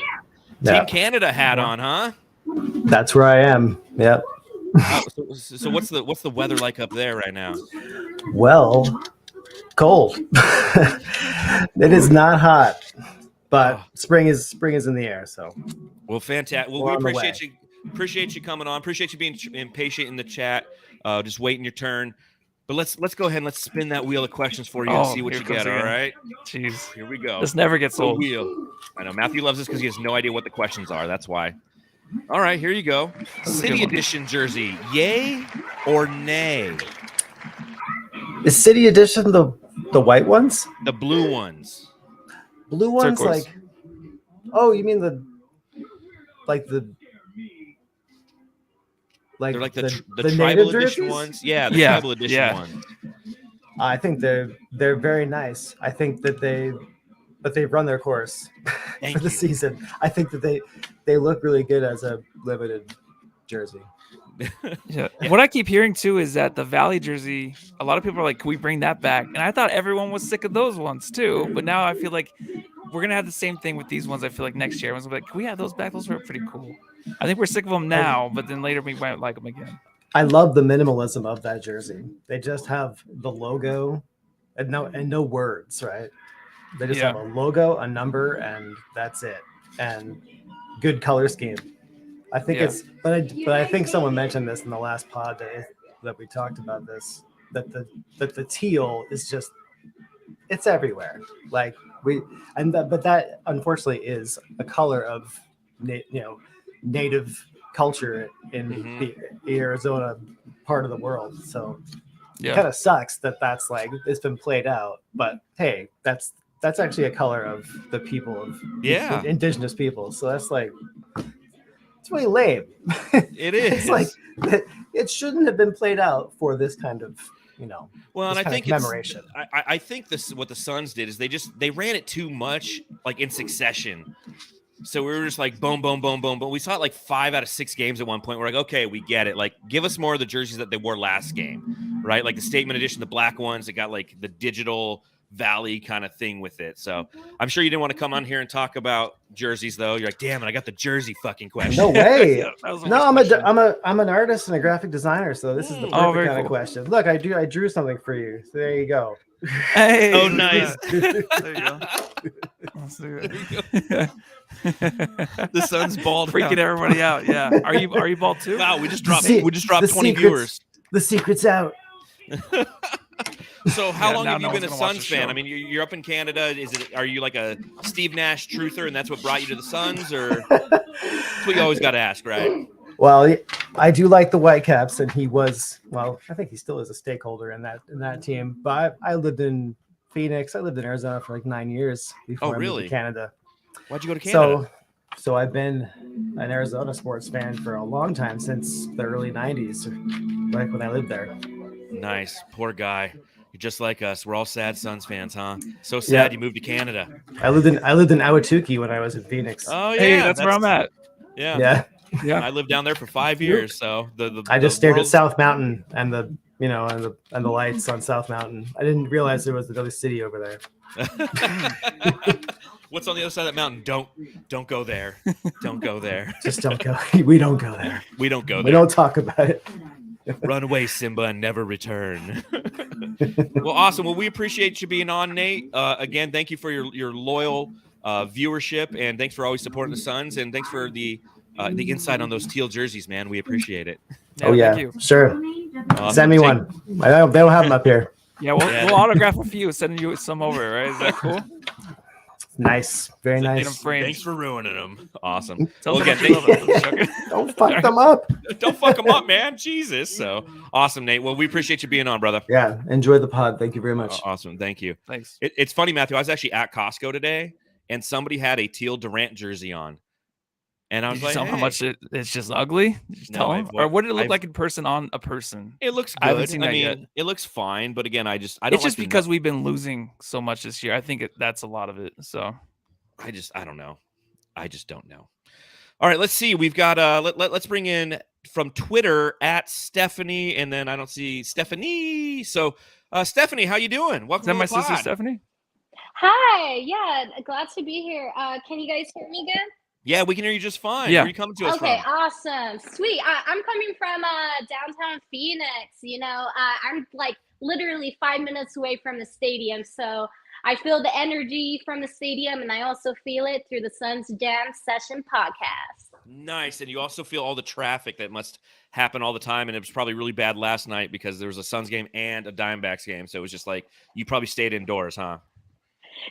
Yeah. Team Canada hat on, huh? That's where I am. Yep. So what's the weather like up there right now? Well, cold. It is not hot, but spring is in the air. So, Well, fantastic. Well, We're we on the appreciate you. Appreciate you coming on. Appreciate you being impatient in the chat. Just waiting your turn. But let's go ahead and let's spin that wheel of questions for you and see what here you comes get. All again. right. Jeez. Here we go. This never gets The old. wheel. I know Matthew loves this because he has no idea what the questions are. That's why. All right, here you go. is a City good one. Edition jersey, yay or nay? is City Edition the white ones? The blue ones. Blue ones, Turquoise. like. Oh, you mean the. They're like the the tribal native edition jerseys? ones. Yeah, the Yeah, tribal edition yeah. ones. I think they're very nice. I think that they've run their course Thank for the you. season. I think that they look really good as a limited jersey. Yeah. What I keep hearing too is that the Valley jersey, a lot of people are like, can we bring that back? And I thought everyone was sick of those ones too. But now I feel like we're going to have the same thing with these ones. I feel like next year, everyone's gonna be like, can we have those back? Those were pretty cool. I think we're sick of them now, but then later we might like them again. I love the minimalism of that jersey. They just have the logo and no words, right? They just Yeah. have a logo, a number, and that's it. And good color scheme. I think Yeah. but I think someone mentioned this in the last pod that we talked about this, that the teal is just, it's everywhere. Like but that unfortunately is a color of native culture in the Arizona part of the world. So it kind of sucks that that's like it's been played out. But hey, that's actually a color of the people of indigenous people. So that's like, it's really lame. It is. It's like it shouldn't have been played out for this kind of Well, and this I kind of think commemoration. I think this what the Suns did is they ran it too much, like in succession. So we were just like boom, boom, boom, boom, boom. We saw it like 5 out of 6 games at one point. We're like, okay, we get it. Like, give us more of the jerseys that they wore last game, right? Like the statement edition, the black ones that got like the digital Valley kind of thing with it. So I'm sure you didn't want to come on here and talk about jerseys, though. You're like, damn it, I got the jersey fucking question. No way. That was the No, worst I'm question. an artist and a graphic designer, so this is the perfect Oh, very kind of cool. question. Look, I drew something for you. So there you go. Hey, Oh, look at nice. that. There you go. Let's do it. The Suns balled Freaking out. everybody out. Yeah. Are you bald too? Wow, we just dropped The 20 secrets- viewers. The secret's out. So how long now have you no been a one's gonna watch Suns the fan? show. I mean, you're up in Canada. Are you like a Steve Nash truther, and that's what brought you to the Suns, or that's what you always got to ask, right? Well, I do like the Whitecaps, and he was, well, I think he still is a stakeholder in that team. But I lived in Phoenix. I lived in Arizona for like 9 years before I moved really? to Canada. Why'd you go to Canada? So I've been an Arizona sports fan for a long time, since the early 90s, like when I lived there. Nice. Poor guy. You're just like us. We're all sad Suns fans, huh? So sad you moved to Canada. I lived in Ahwatukee when I was in Phoenix. Oh yeah, Hey, that's where I'm at. Yeah. Yeah. I lived down there for 5 years, so I just stared at South Mountain and the lights on South Mountain. I didn't realize there was another city over there. What's on the other side of that mountain? Don't go there. Don't go there. Just don't go. We don't go there. We don't go there. We don't talk about it. Run away, Simba, and never return. Well, awesome. Well, we appreciate you being on, Nate. Again, thank you for your loyal viewership, and thanks for always supporting the Suns, and thanks for the insight on those teal jerseys, man. We appreciate it. Thank you. Sure. Awesome. Send me one. They don't have them up here. Yeah, we'll autograph a few, send you some over, right? Is that cool? Nice. Very nice. Thanks for ruining them. Awesome. Tell Well, them again, how much you love it. Don't fuck them up. Don't fuck them up, man. Jesus. So awesome, Nate. Well, we appreciate you being on, brother. Yeah. Enjoy the pod. Thank you very much. Awesome. Thank you. Thanks. It's funny, Matthew. I was actually at Costco today, and somebody had a teal Durant jersey on. And I was Did you like, tell them how hey. much it's just ugly? Did you tell them? Or what did it look like in person on a person? It looks good. I haven't seen that mean, yet. it looks fine, but again, I don't It's like just the because we've been losing so much this year. I think that's a lot of it. So I don't know. I just don't know. All right, let's see. We've got let's bring in from Twitter at Stephanie, and then I don't see Stephanie. So Stephanie, how you doing? Welcome is that to my the pod. sister Stephanie? Hi, yeah, glad to be here. Can you guys hear me again? Yeah, we can hear you just fine. Yeah. Where are you coming to us Okay, from? awesome, sweet. I'm coming from downtown Phoenix. I'm like literally 5 minutes away from the stadium, so I feel the energy from the stadium, and I also feel it through the Suns Jam Session podcast. Nice, and you also feel all the traffic that must happen all the time, and it was probably really bad last night because there was a Suns game and a Diamondbacks game, so it was just like you probably stayed indoors, huh?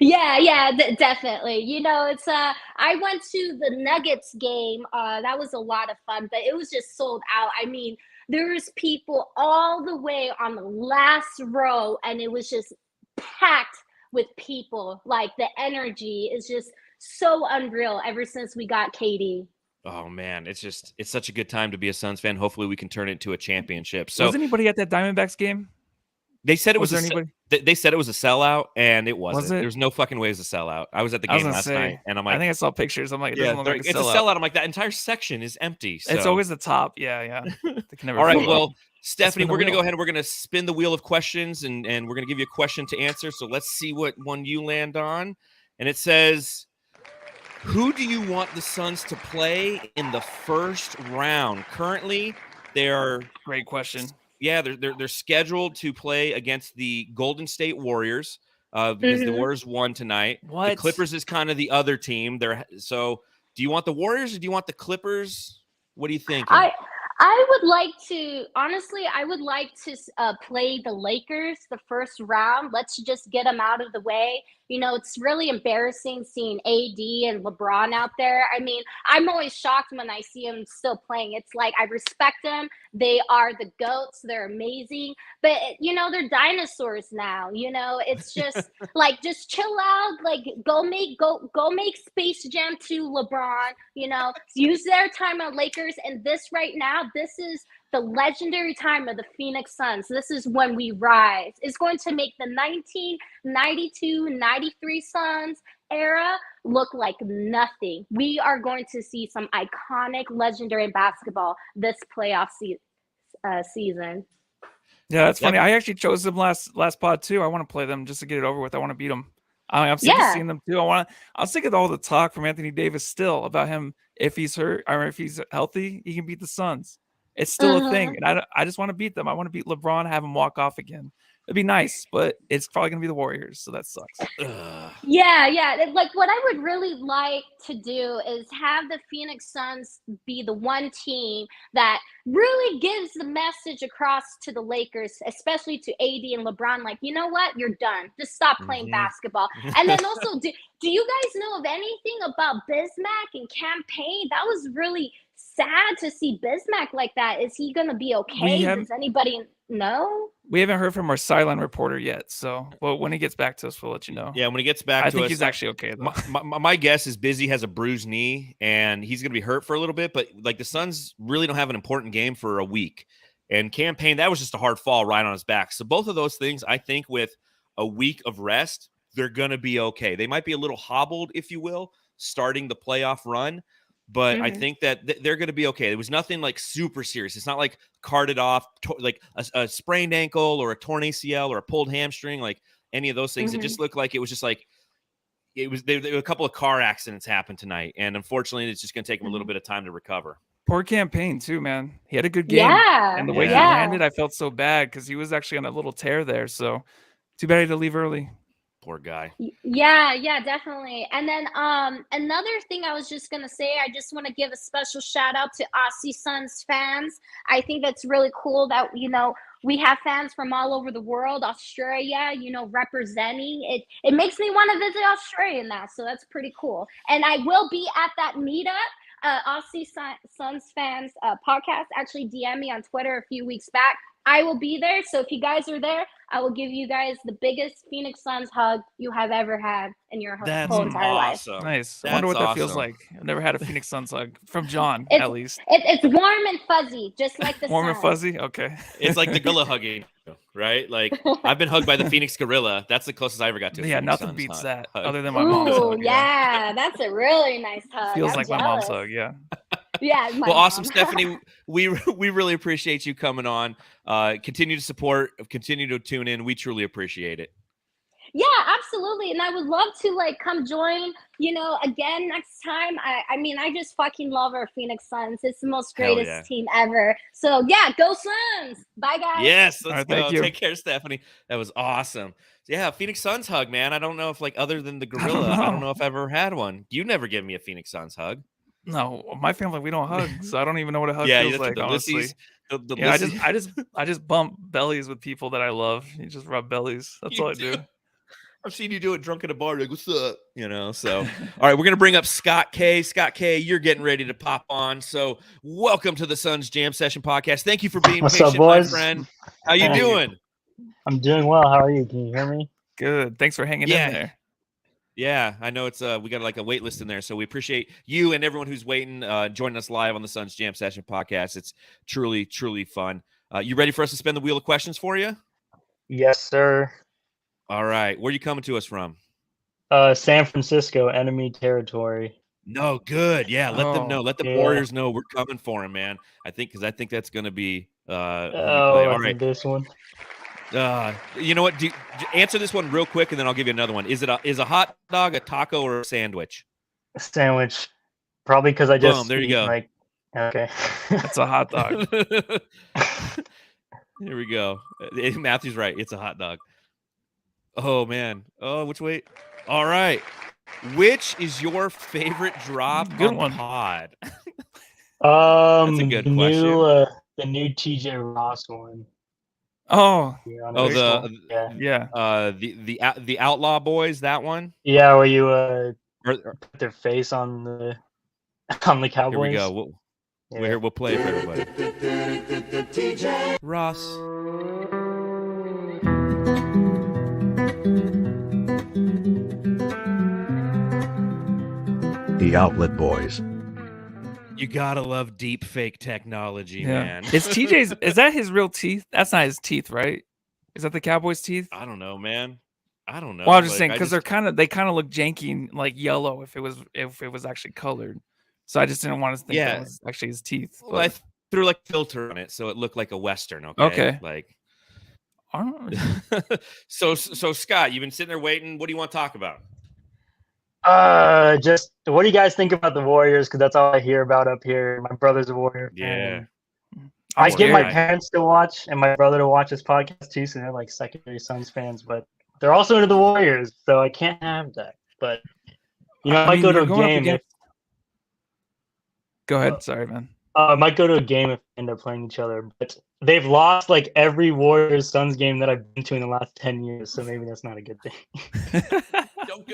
Yeah, definitely. It's I went to the Nuggets game. That was a lot of fun, but it was just sold out. I mean, there was people all the way on the last row, and it was just packed with people. Like the energy is just so unreal ever since we got KD. Oh man, it's such a good time to be a Suns fan. Hopefully we can turn it into a championship. So was anybody at that Diamondbacks game? they said it was there anybody? They said it was a sellout, and it wasn't. Was it? There's no fucking way it was a sellout. I was at the I was game gonna last say, night, and I'm like, I think I saw pictures. I'm like, it yeah, doesn't look like it's a sellout. sellout. I'm like, that entire section is empty. So. It's always the top. Yeah. They can never All right, fill it. well, Stephanie, spin the we're going to wheel. go ahead and we're going to spin the wheel of questions, and we're going to give you a question to answer. So let's see what one you land on. And it says, who do you want the Suns to play in the first round? Currently, they are Great question. yeah, they're scheduled to play against the Golden State Warriors because the Warriors won tonight. What? The Clippers is kind of the other team. So do you want the Warriors or do you want the Clippers? What do you think? I would like to, honestly, play the Lakers the first round. Let's just get them out of the way. It's really embarrassing seeing AD and LeBron out there. I mean, I'm always shocked when I see them still playing. It's like, I respect them. They are the GOATs. They're amazing. But, they're dinosaurs now. It's just like, just chill out. Like, go make Space Jam 2, LeBron. Use their time on Lakers. And this right now, this is the legendary time of the Phoenix Suns. This is when we rise. It's going to make the 1992-93 Suns era look like nothing. We are going to see some iconic, legendary basketball this playoff season. Yeah, that's funny. I actually chose them last pod too. I want to play them just to get it over with. I want to beat them. I'm sick of seeing them too. I'm sick of all the talk from Anthony Davis still about him. If he's hurt or if he's healthy, he can beat the Suns. It's still a thing, and I just want to beat them. I want to beat LeBron, have him walk off again. It'd be nice, but it's probably gonna be the Warriors, so that sucks. Yeah. Like what I would really like to do is have the Phoenix Suns be the one team that really gives the message across to the Lakers, especially to AD and LeBron. Like, you know what? You're done. Just stop playing basketball. And then also, do you guys know of anything about Bismack and campaign? That was really sad to see Bismack like that. Is he gonna be okay? Does anybody know? We haven't heard from our sideline reporter yet, so when he gets back to us, we'll let you know. Yeah, when he gets back to us, I think he's actually okay though. My guess is Busy has a bruised knee and he's going to be hurt for a little bit, but like the Suns really don't have an important game for a week. And campaign, that was just a hard fall right on his back. So both of those things, I think with a week of rest, they're going to be okay. They might be a little hobbled, if you will, starting the playoff run. But I think that they're going to be okay. It was nothing like super serious. It's not like carted off, like a sprained ankle or a torn ACL or a pulled hamstring, like any of those things. It just looked like it was just like there were a couple of car accidents happened tonight. And unfortunately, it's just going to take him a little bit of time to recover. Poor campaign too, man. He had a good game. Yeah. And the way he landed, I felt so bad because he was actually on a little tear there. So too bad he had to leave early. Poor guy. Yeah, definitely. And then another thing I was just gonna say, I just want to give a special shout out to Aussie Suns fans. I think that's really cool that we have fans from all over the world, Australia, representing it. It makes me want to visit Australia now, so that's pretty cool. And I will be at that meetup. Aussie Suns fans podcast actually DM'd me on Twitter a few weeks back. I will be there. So if you guys are there, I will give you guys the biggest Phoenix Suns hug you have ever had in your whole entire life. Nice. I wonder what that feels like. I've never had a Phoenix Suns hug from John, at least. It's warm and fuzzy, just like the warm sun. and fuzzy? Okay. It's like the gorilla hugging, right? Like I've been hugged by the Phoenix gorilla. That's the closest I ever got to a Yeah, Phoenix nothing Suns beats hug. that other than my mom's hug. Yeah, that's a really nice hug. Feels I'm like jealous. my mom's hug, yeah. Yeah. Well, awesome, Stephanie. We really appreciate you coming on. Continue to support, continue to tune in. We truly appreciate it. Yeah, absolutely. And I would love to come join, again next time. I just fucking love our Phoenix Suns. It's the most greatest team ever. So yeah, go Suns. Bye guys. Yes, let's go. Thank you. Take care, Stephanie. That was awesome. Yeah, Phoenix Suns hug, man. I don't know if other than the gorilla, I don't know if I've ever had one. You never give me a Phoenix Suns hug. No, my family, we don't hug, so I don't even know what a hug Yeah, feels like, honestly. I just bump bellies with people that I love. You just rub bellies. That's all I do. I've seen you do it drunk at a bar. Like, what's up? So, all right, we're going to bring up Scott K. Scott K, you're getting ready to pop on. So, welcome to the Suns Jam Session podcast. Thank you for being patient, up, boys? my friend. How you doing? I'm doing well. How are you? Can you hear me? Good. Thanks for hanging in there. Yeah, I know it's we got a wait list in there, so we appreciate you and everyone who's waiting, joining us live on the Suns Jam Session podcast. It's truly, truly fun. You ready for us to spin the wheel of questions for you? Yes, sir. All right, where are you coming to us from? San Francisco, enemy territory. No, good. Yeah, let them know. Let the Warriors know we're coming for them, man. I think that's going to be. All right, this one. You know what? Answer this one real quick, and then I'll give you another one. Is a hot dog a taco or a sandwich? A sandwich. Probably because I just. Boom, there you go. Okay. That's a hot dog. Here we go. Matthew's right. It's a hot dog. Oh man. Oh, which way? All right. Which is your favorite drop on pod? That's a good question. The new TJ Ross one. Oh, the Outlaw Boys, that one. Yeah, where you put their face on the Cowboys. Here we go. We'll play it for everybody. TJ Ross. The Outlet Boys. You gotta love deep fake technology, man. Is that his real teeth? That's not his teeth, right? Is that the Cowboys' teeth? I don't know, man. I don't know. Well, I'm just saying because they kind of look janky, like yellow if it was actually colored. So I just didn't want to think that was actually his teeth. Well, I threw filter on it, so it looked like a Western. Okay. I don't know. So Scott, you've been sitting there waiting. What do you want to talk about? Just what do you guys think about the Warriors? Because that's all I hear about up here. My brother's a Warrior fan. I get my scared. parents to watch and my brother to watch this podcast too, so they're like secondary Suns fans, but they're also into the Warriors, so I can't have that. But I might go to a game if. Go ahead. Sorry, man. I might go to a game if they end up playing each other, but they've lost like every Warriors Suns game that I've been to in the last 10 years, so maybe that's not a good thing. Don't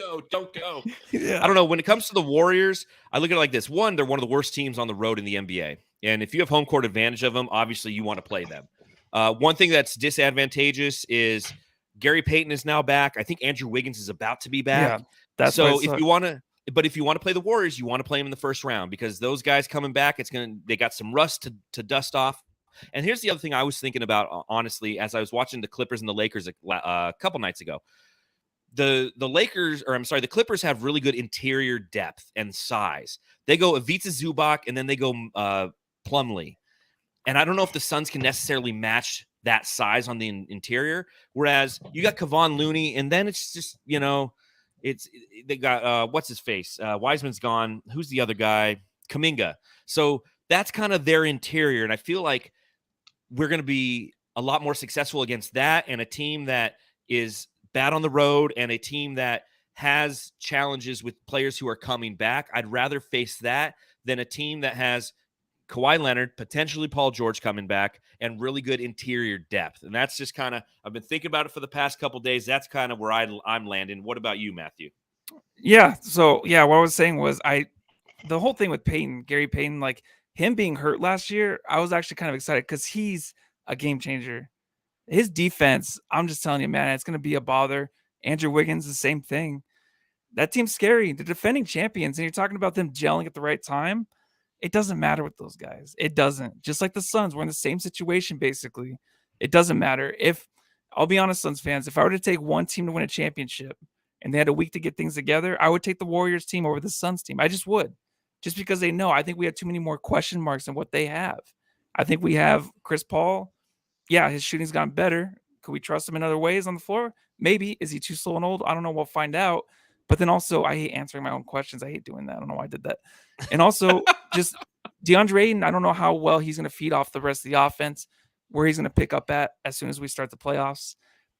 go. Yeah. I don't know. When it comes to the Warriors, I look at it like this. One, they're one of the worst teams on the road in the NBA. And if you have home court advantage of them, obviously you want to play them. One thing that's disadvantageous is Gary Payton is now back. I think Andrew Wiggins is about to be back. Yeah, that's so if you want to play the Warriors, you want to play them in the first round because those guys coming back, they got some rust to dust off. And here's the other thing I was thinking about, honestly, as I was watching the Clippers and the Lakers a couple nights ago. The Clippers have really good interior depth and size. They go Ivica Zubac and then they go Plumlee. And I don't know if the Suns can necessarily match that size on the interior. Whereas you got Kevon Looney, and then it's just, they got what's his face? Wiseman's gone. Who's the other guy? Kuminga. So that's kind of their interior. And I feel like we're going to be a lot more successful against that and a team that is bad on the road and a team that has challenges with players who are coming back. I'd rather face that than a team that has Kawhi Leonard, potentially Paul George coming back, and really good interior depth. And that's just kind of, I've been thinking about it for the past couple of days. That's kind of where I'm landing. What about you, Matthew? Yeah. So, yeah, what I was saying was the whole thing with Payton, Gary Payton, like him being hurt last year, I was actually kind of excited because he's a game changer. His defense, I'm just telling you, man, it's going to be a bother. Andrew Wiggins, the same thing. That team's scary. The defending champions, and you're talking about them gelling at the right time. It doesn't matter with those guys. It doesn't. Just like the Suns, we're in the same situation, basically. It doesn't matter. I'll be honest, Suns fans, if I were to take one team to win a championship and they had a week to get things together, I would take the Warriors team over the Suns team. I just would. Just because they know. I think we have too many more question marks than what they have. I think we have Chris Paul. Yeah, his shooting's gotten better. Could we trust him in other ways on the floor? Maybe. Is he too slow and old? I don't know. We'll find out. But then also, I hate answering my own questions. I hate doing that. I don't know why I did that. And also, just DeAndre Ayton, I don't know how well he's going to feed off the rest of the offense, where he's going to pick up at as soon as we start the playoffs.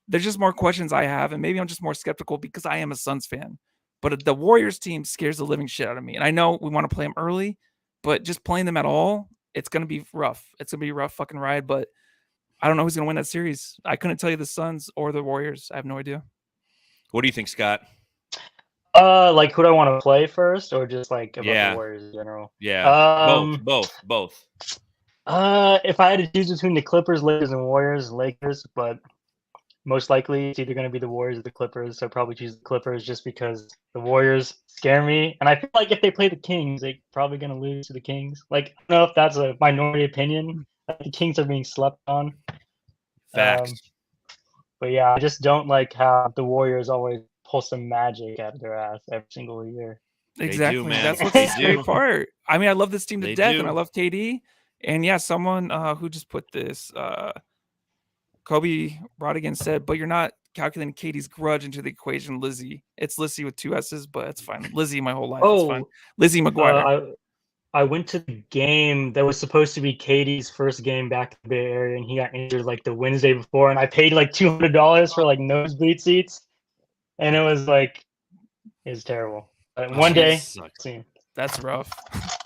There's just more questions I have, and maybe I'm just more skeptical because I am a Suns fan. But the Warriors team scares the living shit out of me. And I know we want to play them early, but just playing them at all, it's going to be rough. It's going to be a rough fucking ride, but I don't know who's going to win that series. I couldn't tell you the Suns or the Warriors. I have no idea. What do you think, Scott? Like who do I want to play first, or just like about the Warriors in general? Yeah, both. If I had to choose between the Clippers, Lakers, and Warriors, Lakers, but most likely it's either going to be the Warriors or the Clippers. So I'd probably choose the Clippers just because the Warriors scare me, and I feel like if they play the Kings, they're probably going to lose to the Kings. Like, I don't know if that's a minority opinion. The Kings are being slept on. Facts. But yeah, I just don't like how the Warriors always pull some magic out of their ass every single year. Exactly. Do, man. That's what's the scary part. I mean, I love this team to death, do. and I love KD. And yeah, someone who just put this, Kobe Rodigan said, but you're not calculating KD's grudge into the equation, Lizzie. It's Lizzie with 2 S's, but it's fine. Lizzie my whole life. It's fine. Lizzie McGuire. I went to the game that was supposed to be Katie's first game back in the Bay Area, and he got injured like the Wednesday before, and I paid like $200 for like nosebleed seats, and it was terrible. But one day, that's rough.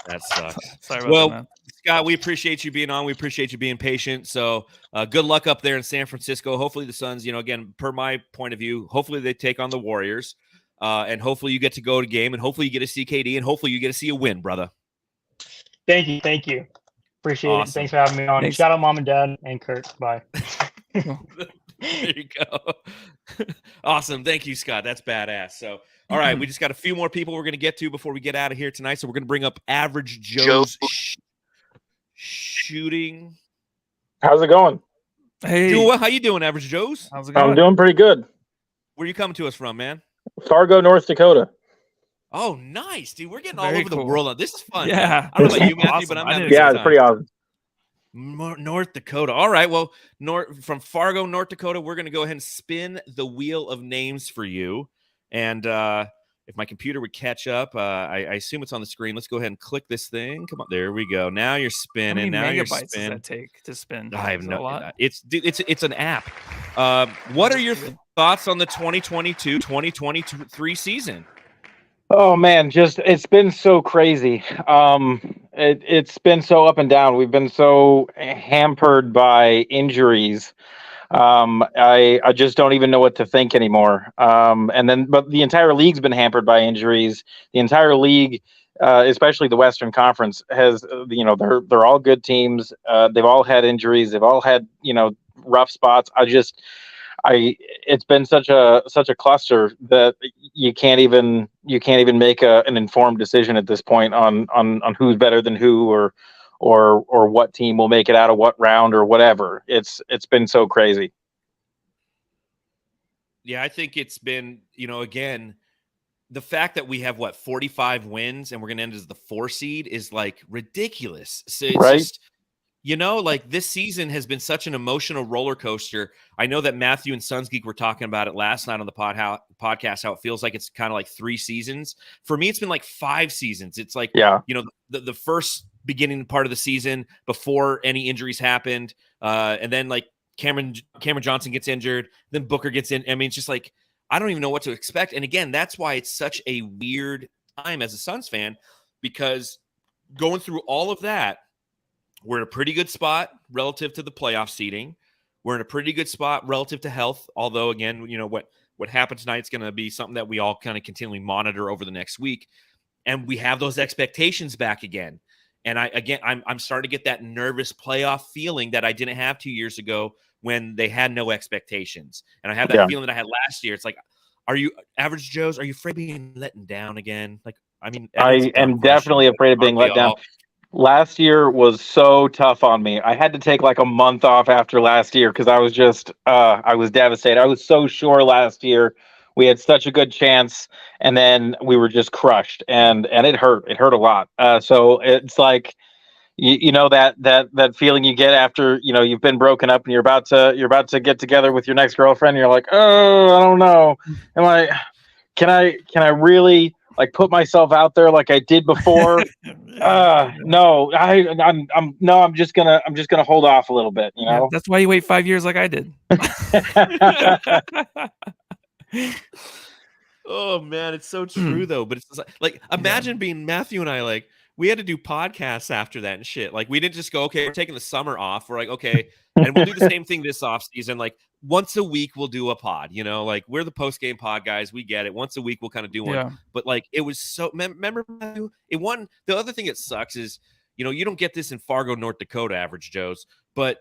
That sucks. Sorry about that, man. Scott, we appreciate you being on. We appreciate you being patient. So good luck up there in San Francisco. Hopefully the Suns, again, per my point of view, hopefully they take on the Warriors, and hopefully you get to go to game, and hopefully you get to see KD, and hopefully you get to see a win, brother. Thank you. Appreciate it. Thanks for having me on. Thanks. Shout out Mom and Dad and Kurt. Bye. There you go. Awesome. Thank you, Scott. That's badass. So, all right, we just got a few more people we're going to get to before we get out of here tonight. So we're going to bring up Average Joe's shooting. How's it going? Hey. Doing well. How you doing, Average Joe's? How's it going? I'm doing pretty good. Where are you coming to us from, man? Fargo, North Dakota. Oh, nice, dude. We're getting all over the world. This is fun. Yeah. I don't know about you, Matthew, but I'm having it's pretty awesome. North Dakota. All right. Well, from Fargo, North Dakota, we're going to go ahead and spin the wheel of names for you. And if my computer would catch up, I assume it's on the screen. Let's go ahead and click this thing. Come on, there we go. Now you're How spinning. many Now you're megabytes does spinning. that take to spin? I have Is that a no. lot? It's an app. What are your thoughts on the 2022-2023 season? Oh man, just it's been so crazy. It's been so up and down. We've been so hampered by injuries. I just don't even know what to think anymore. But the entire league's been hampered by injuries. The entire league, especially the Western Conference, has they're all good teams. They've all had injuries. They've all had rough spots. It's been such a cluster that you can't even make an informed decision at this point on who's better than who or what team will make it out of what round or whatever. It's been so crazy. Yeah, I think it's been, again, the fact that we have 45 wins and we're going to end as the 4 seed is like ridiculous. So it's right? just, like this season has been such an emotional roller coaster. I know that Matthew and Sons Geek were talking about it last night on the podcast, how it feels like it's kind of like 3 seasons. For me, it's been like 5 seasons. It's like, the first beginning part of the season before any injuries happened. And then like Cameron Johnson gets injured, then Booker gets in. I mean, it's just like, I don't even know what to expect. And again, that's why it's such a weird time as a Suns fan, because going through all of that, we're in a pretty good spot relative to the playoff seeding. We're in a pretty good spot relative to health. Although, again, what happened tonight is going to be something that we all kind of continually monitor over the next week. And we have those expectations back again. And I'm starting to get that nervous playoff feeling that I didn't have 2 years ago when they had no expectations. And I have that feeling that I had last year. It's like, are you Average Joes? Are you afraid of being let down again? Like, I mean, I am definitely afraid of being let down. Last year was so tough on me. I had to take like a month off after last year because I was just I was devastated. I was so sure last year we had such a good chance, and then we were just crushed, and it hurt. It hurt a lot. So it's like that feeling you get after you've been broken up and you're about to get together with your next girlfriend. And you're like, oh, I don't know. Can I really like put myself out there like I did before? No, I'm just gonna hold off a little bit. Yeah, that's why you wait 5 years like I did. Oh man, it's so true though. But it's like imagine being Matthew and I, like we had to do podcasts after that and shit. Like we didn't just go, okay, we're taking the summer off. We're like, okay, and we'll do the same thing this off season. Like once a week we'll do a pod. Like we're the post game pod guys. We get it. Once a week we'll kind of do one. Yeah. But like it was so. Remember, Matthew? The other thing that sucks is you don't get this in Fargo, North Dakota, Average Joes, but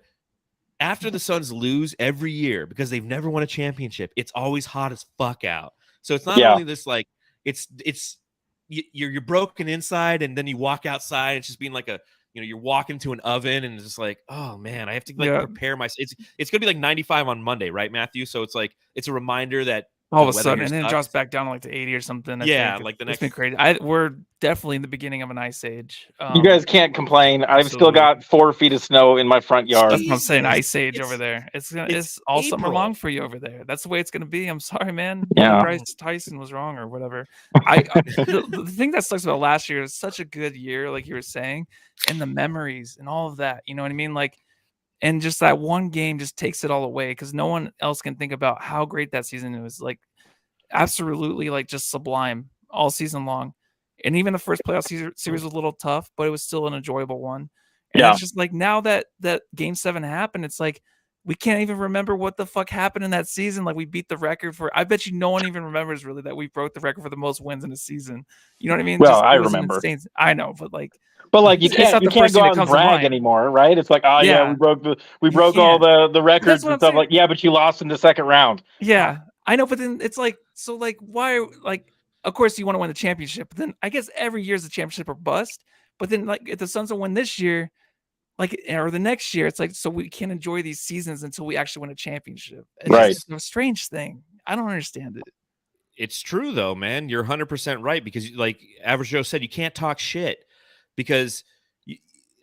after the Suns lose every year because they've never won a championship, it's always hot as fuck out. So it's not only this like it's you're broken inside, and then you walk outside. It's just being like you're walking to an oven, and it's just like, oh man, I have to prepare myself. It's gonna be like 95 on Monday, right, Matthew? So it's like it's a reminder that all of a sudden, and then it drops back down to like to 80 or something. I think. Like the next. It's been crazy. We're definitely in the beginning of an ice age. You guys can't complain. I've still got 4 feet of snow in my front yard. That's what I'm saying. Ice age over there. It's all summer long for you over there. That's the way it's going to be. I'm sorry, man. Yeah. Bryce Tyson was wrong or whatever. The thing that sucks about last year is such a good year, like you were saying, and the memories and all of that. You know what I mean? Like. And just that one game just takes it all away because no one else can think about how great that season was. Like, absolutely, like just sublime all season long. And even the first playoff series was a little tough, but it was still an enjoyable one. And it's just like now that Game 7 happened, it's like we can't even remember what the fuck happened in that season. Like we beat the record for. I bet you no one even remembers really that we broke the record for the most wins in a season. You know what I mean? Well, I remember. I know, but like. But like you can't go out and brag anymore, right? It's like, we broke all the records and stuff. Like, but you lost in the second round. Yeah, I know, but then it's like, so like, why? Like, of course you want to win the championship, but then I guess every year is the championship or bust. But then like, if the Suns will win this year, like, or the next year, it's like, so we can't enjoy these seasons until we actually win a championship. It's just a strange thing. I don't understand it. It's true though, man. You're 100% right because, like Average Joe said, you can't talk shit. Because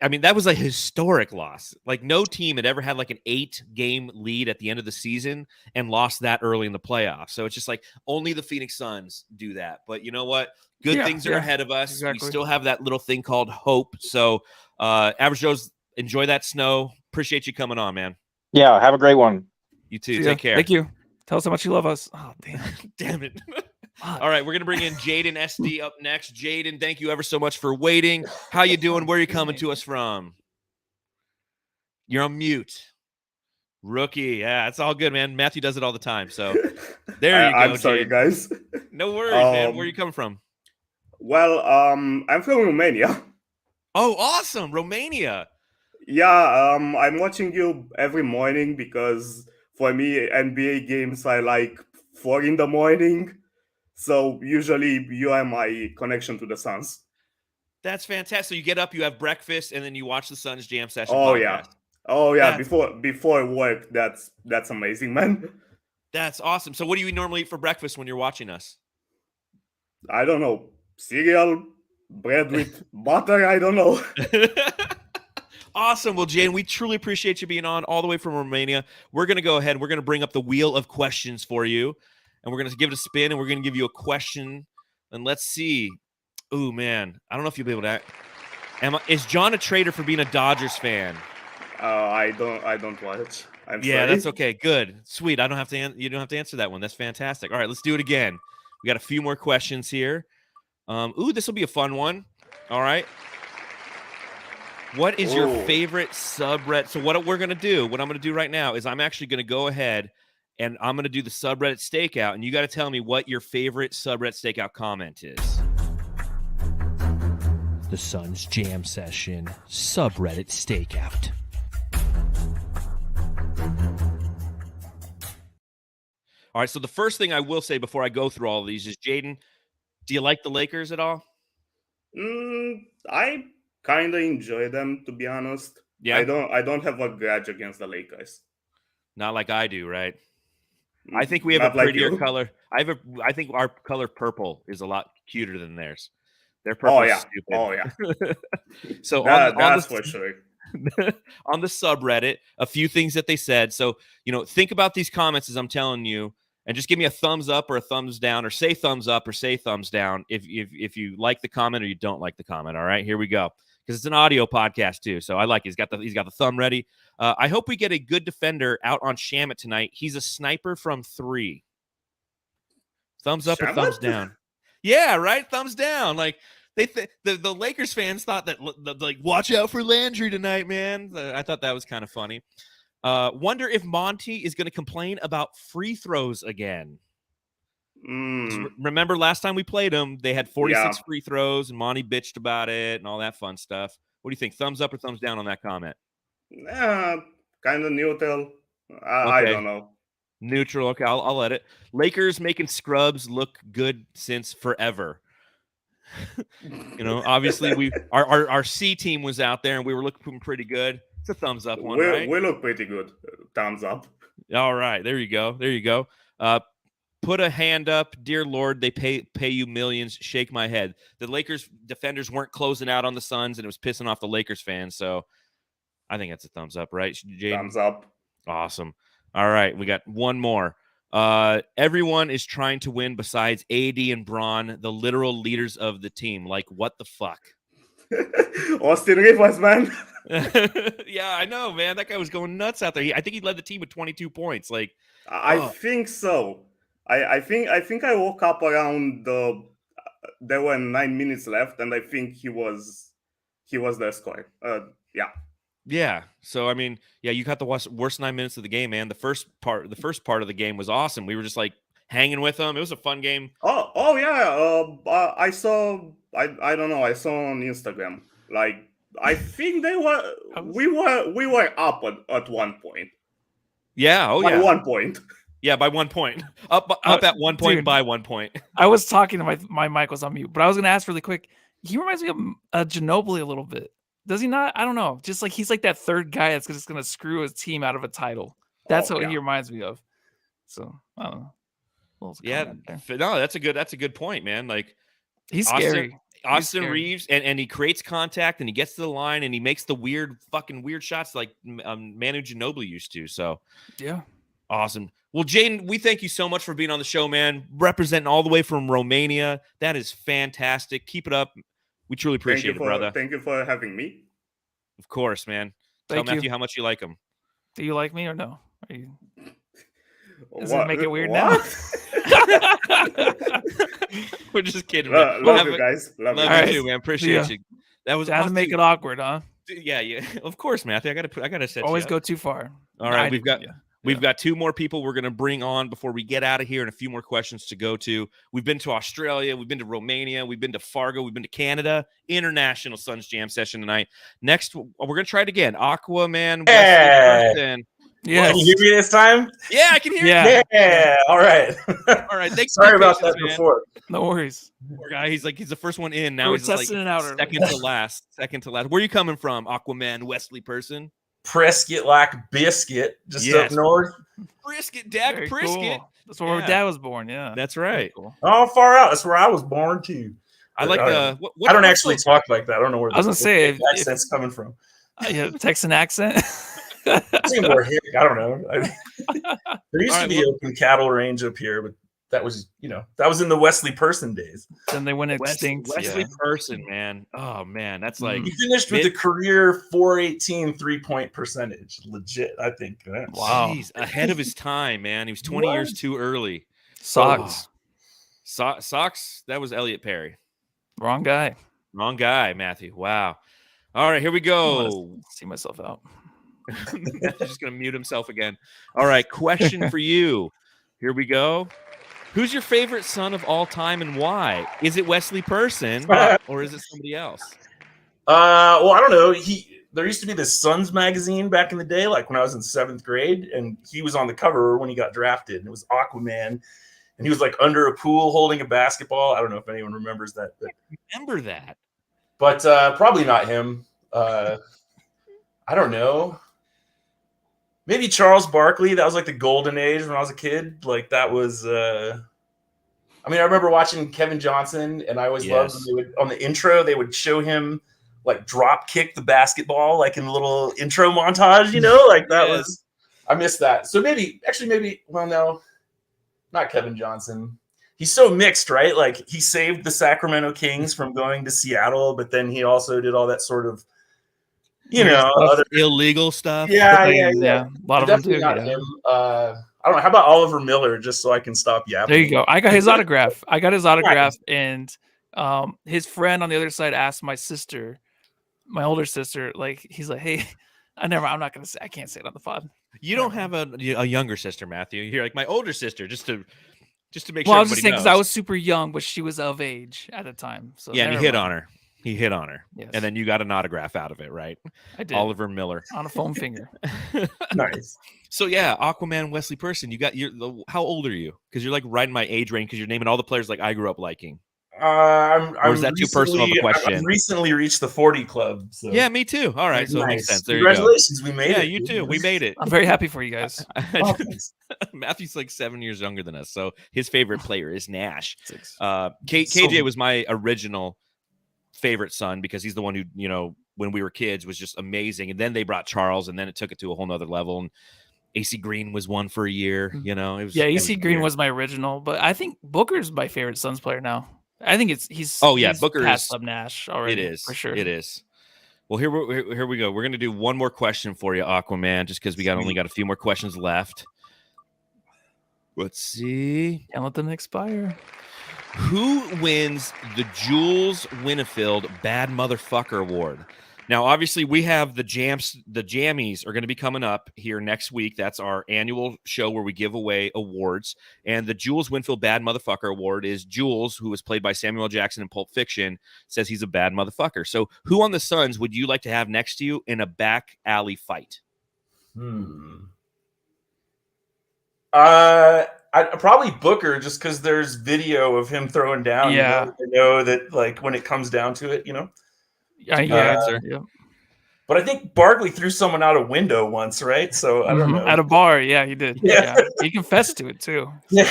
I mean, that was a historic loss. Like no team had ever had like an 8-game lead at the end of the season and lost that early in the playoffs. So it's just like only the Phoenix Suns do that. But you know what? Good things are ahead of us. Exactly. We still have that little thing called hope. So Average Joe's, enjoy that snow. Appreciate you coming on, man. Yeah, have a great one. You too. Take care. Thank you. Tell us how much you love us. Oh, damn. Damn it. All right, we're going to bring in Jaden SD up next. Jaden, thank you ever so much for waiting. How you doing? Where are you coming to us from? You're on mute. Rookie. Yeah, it's all good, man. Matthew does it all the time. So there you go, I'm sorry, Jaden. guys. No worries, man. Where are you coming from? Well, I'm from Romania. Oh, awesome. Romania. Yeah, I'm watching you every morning because for me, NBA games are like 4 in the morning. So usually you are my connection to the Suns. That's fantastic. So you get up, you have breakfast, and then you watch the Suns Jam Session Oh podcast. Yeah. Before work, that's amazing, man. That's awesome. So what do you normally eat for breakfast when you're watching us? I don't know. Cereal, bread with butter, I don't know. Awesome. Well, Jane, we truly appreciate you being on all the way from Romania. We're going to go ahead. We're going to bring up the wheel of questions for you, and we're going to give it a spin, and we're going to give you a question. And let's see. Oh, man. I don't know if you'll be able to. Is John a traitor for being a Dodgers fan? I don't watch. I'm yeah, sorry. that's okay. Good. Sweet. I don't have to. You don't have to answer that one. That's fantastic. All right, let's do it again. We got a few more questions here. This will be a fun one. All right. What is your favorite subreddit? So what I'm going to do right now is I'm actually going to go ahead and I'm going to do the subreddit stakeout, and you got to tell me what your favorite subreddit stakeout comment is. The Suns Jam Session subreddit stakeout. All right, so the first thing I will say before I go through all of these is, Jaden, do you like the Lakers at all? I kind of enjoy them, to be honest. Yeah. I don't have a grudge against the Lakers. Not like I do, right? I think we have a prettier color. I think our color purple is a lot cuter than theirs. Their purple is stupid. Oh yeah. So that's for sure. On the subreddit, a few things that they said. So, think about these comments as I'm telling you, and just give me a thumbs up or a thumbs down, or say thumbs up or say thumbs down if you like the comment or you don't like the comment. All right, here we go. Because it's an audio podcast too, so I like it. He's got the thumb ready. I hope we get a good defender out on Shamit tonight. He's a sniper from 3. Thumbs up or thumbs down? Yeah, right. Thumbs down. Like the Lakers fans thought that like watch out for Landry tonight, man. I thought that was kind of funny. Wonder if Monty is going to complain about free throws again. Remember last time we played them, they had 46 free throws, and Monty bitched about it and all that fun stuff. What do you think? Thumbs up or thumbs down on that comment? Kind of neutral. I don't know. Neutral. Okay, I'll let it. Lakers making scrubs look good since forever. Obviously our C team was out there and we were looking pretty good. It's a thumbs up one, right? We look pretty good. Thumbs up. All right, there you go. Put a hand up, dear Lord. They pay you millions. Shake my head. The Lakers defenders weren't closing out on the Suns, and it was pissing off the Lakers fans. So I think that's a thumbs up, right, Jaden? Thumbs up. Awesome. All right, we got one more. Everyone is trying to win besides AD and Braun, the literal leaders of the team. Like, what the fuck? Austin Rivers, man. Yeah, I know, man. That guy was going nuts out there. I think he led the team with 22 points. Like, I think so. I think I woke up around there were 9 minutes left, and I think he was the scorer. Yeah. So I mean, you got the worst 9 minutes of the game, man. The first part of the game was awesome. We were just like hanging with them. It was a fun game. Oh yeah. I saw. I don't know. I saw on Instagram. Like, I think we were up at one point. Yeah. Oh by yeah. 1 point. Yeah, by 1 point. Up at 1 point, dude, by 1 point. I was talking to my mic was on mute, but I was going to ask really quick. He reminds me of Ginobili a little bit. Does he not? I don't know. Just like he's like that third guy that's just going to screw his team out of a title. That's what he reminds me of. So, I don't know. Yeah. No, that's a good point, man. Like, he's scary. Austin Reeves, and he creates contact, and he gets to the line, and he makes the weird shots like Manu Ginobili used to. So yeah, awesome. Well, Jaden, we thank you so much for being on the show, man. Representing all the way from Romania. That is fantastic. Keep it up. We truly appreciate it, brother. Thank you for having me. Of course, man. Tell Matthew how much you like him. Do you like me or no? Are you... Does What? it make it weird What? now? We're just kidding. Love you guys. Love you you guys. too, man. Appreciate you. That was had awesome. to make it awkward, huh? Yeah. Of course, Matthew. I gotta set. Always you up. go too far. All right, we've got 2 more people we're gonna bring on before we get out of here, and a few more questions to go to. We've been to Australia, we've been to Romania, we've been to Fargo, we've been to Canada. International Suns Jam session tonight. Next, we're gonna try it again. Aquaman, Wesley. Yeah. Can you hear me this time? Yeah, I can hear you. Yeah. All right. All right. Thanks. Sorry about that before. No worries. Poor guy. He's the first one in. Now We're he's like testing it out second to last. Second to last. Where are you coming from, Aquaman, Wesley person? Prescott like biscuit, just up north. Brisket, Dak Prescott. Cool. That's where my dad was born. Yeah. That's right. Cool. Oh, far out. That's where I was born too. I like I don't actually talk like that. I don't know where I was gonna say the accent's coming from. Texan accent. Seems more hick. I don't know. There used to be open cattle range up here, but that was, that was in the Wesley Person days. Then they went extinct. Wesley Person, man. Oh man, that's like he finished with a career 418 3-point percentage. Legit, I think. Wow, jeez, ahead of his time, man. He was 20 years too early. Socks. Socks. That was Elliot Perry. Wrong guy, Matthew. Wow. All right, here we go. See myself out. He's just gonna mute himself again. All right, question for you. Here we go. Who's your favorite son of all time and why? Is it Wesley Person or is it somebody else? Well, I don't know. There used to be this Suns magazine back in the day, like when I was in 7th grade, and he was on the cover when he got drafted, and it was Aquaman, and he was like under a pool holding a basketball. I don't know if anyone remembers that. I remember that. But probably not him. I don't know. Maybe Charles Barkley. That was like the golden age when I was a kid. Like that was. I remember watching Kevin Johnson, and I always loved when they would, on the intro, they would show him like drop kick the basketball, like in a little intro montage. Like that was. I missed that. So maybe. Well, no, not Kevin Johnson. He's so mixed, right? Like he saved the Sacramento Kings from going to Seattle, but then he also did all that sort of. Other illegal stuff. Yeah. A lot of them do. Not him. I don't know. How about Oliver Miller, just so I can stop yapping? There you go. I got his autograph. And his friend on the other side asked my sister, my older sister, like he's like, "Hey, I'm not gonna say. I can't say it on the pod." You don't have a younger sister, Matthew. You're like my older sister, just to make sure. Well, I was just saying because I was super young, but she was of age at the time. So yeah, and he hit on her. He hit on her, yes. And then you got an autograph out of it, right? I did. Oliver Miller on a foam finger. Nice. So yeah, Aquaman, Wesley Person. How old are you? Because you're like right in my age range. Because you're naming all the players like I grew up liking. Or is that too personal of a question? I've recently reached the 40 club. So. Yeah, me too. All right, so nice. It makes sense. There Congratulations, you go. we made it. Yeah, you too. We made it. I'm very happy for you guys. Matthew's like 7 years younger than us, so his favorite player is Nash. KJ was my original favorite son because he's the one who, when we were kids was just amazing. And then they brought Charles, and then it took it to a whole nother level. And AC Green was one for a year, AC Green was my original, but I think Booker's my favorite Suns player now. I think he's Booker past Sub Nash already. It is for sure. It is. Well, here we go. We're gonna do one more question for you, Aquaman, just because we only got a few more questions left. Let's see. Can't let them expire. Who wins the Jules Winnfield Bad Motherfucker Award? Now, obviously, we have the Jammies are going to be coming up here next week. That's our annual show where we give away awards. And the Jules Winnfield Bad Motherfucker Award is Jules, who was played by Samuel L. Jackson in Pulp Fiction, says he's a bad motherfucker. So who on the Suns would you like to have next to you in a back alley fight? Probably Booker, just because there's video of him throwing down. Yeah. I know that, like, when it comes down to it, Yeah. But I think Barkley threw someone out a window once, right? So I don't know. At a bar, yeah, he did. Yeah. He confessed to it too. Yeah.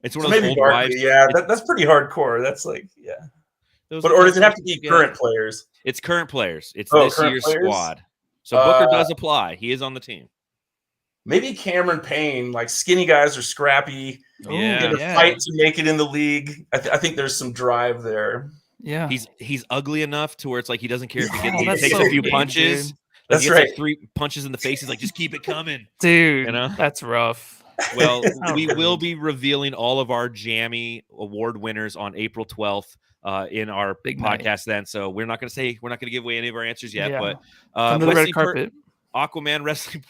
It's one of those old Barkley, wives. Yeah, that's pretty hardcore. That's like, yeah. Those But are or does it have to conversations be you get. current players? It's current players. It's Oh, this current year's players? squad. So Booker does apply. He is on the team. Maybe Cameron Payne. Like skinny guys are scrappy. Yeah. In a fight to make it in the league. I think there's some drive there. Yeah. He's ugly enough to where it's like he doesn't care if he Oh, that's takes so a few mean, punches. dude. Like, That's he gets right. like 3 punches in the face. He's like, just keep it coming. Dude, You know? that's rough. Well, How we will rude. be revealing all of our Jammy Award winners on April 12th in our Big night. podcast then. So we're not going to give away any of our answers yet. Yeah. But Come to the red carpet. Aquaman,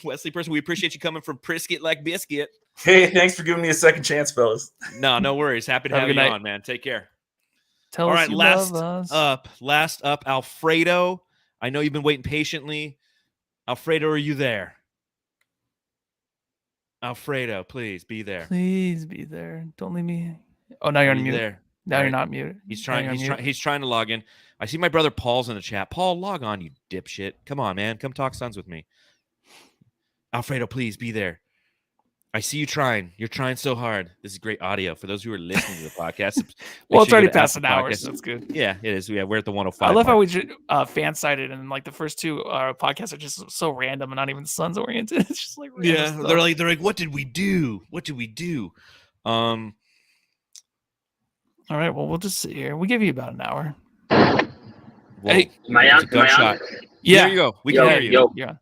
Wesley Person, we appreciate you coming from Prisket like Biscuit. Hey, thanks for giving me a second chance, fellas. No worries. Happy to Have a have you good night. on, man. Take care. Tell All us right, you last love us. up, Alfredo. I know you've been waiting patiently. Alfredo, are you there? Alfredo, please be there. Please be there. Don't leave me. Oh, now you're Are on you mute. there? Now All you're right. not muted. He's Now trying. you're on mute. He's trying to log in. I see my brother Paul's in the chat. Paul, log on, you dipshit. Come on, man. Come talk Suns with me. Alfredo, please be there. I see you trying. You're trying so hard. This is great audio for those who are listening to the podcast. Make Well, it's sure you already go to past Apple an hour, Podcasts. so that's good. Yeah, it is. Yeah, we're at the 105. I love how mark. we fan sided and like the first two podcasts are just so random and not even Suns oriented. It's just like random Yeah, stuff. they're like, what did we do? What did we do? All right, well, we'll just sit here. We give you about an hour. Well, Hey, Am I it's on? a gunshot. yeah, There you go. We Yo, can hear you. yo. yeah.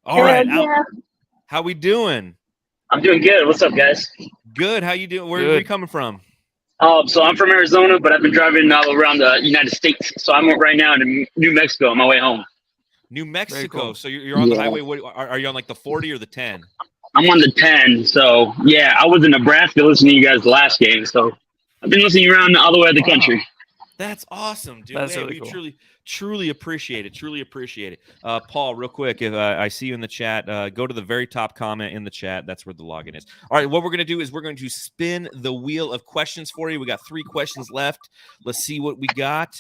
All right. Yeah. How we doing? I'm doing good. What's up, guys? Good. How you doing? Where are Good. you coming from? So I'm from Arizona, but I've been driving all around the United States. So I'm right now in New Mexico on my way home. New Mexico. cool. So you're on the Yeah. highway. What are you on, like the 40 or the 10? I'm on the 10. So yeah, I was in Nebraska listening to you guys last game. So I've been listening around all the way out the Wow. country. That's awesome, dude. That's Hey, really we cool. truly appreciate it. Truly appreciate it. Paul, real quick, if I see you in the chat, go to the very top comment in the chat. That's where the login is. All right, what we're going to do is we're going to spin the wheel of questions for you. We got 3 questions left. Let's see what we got.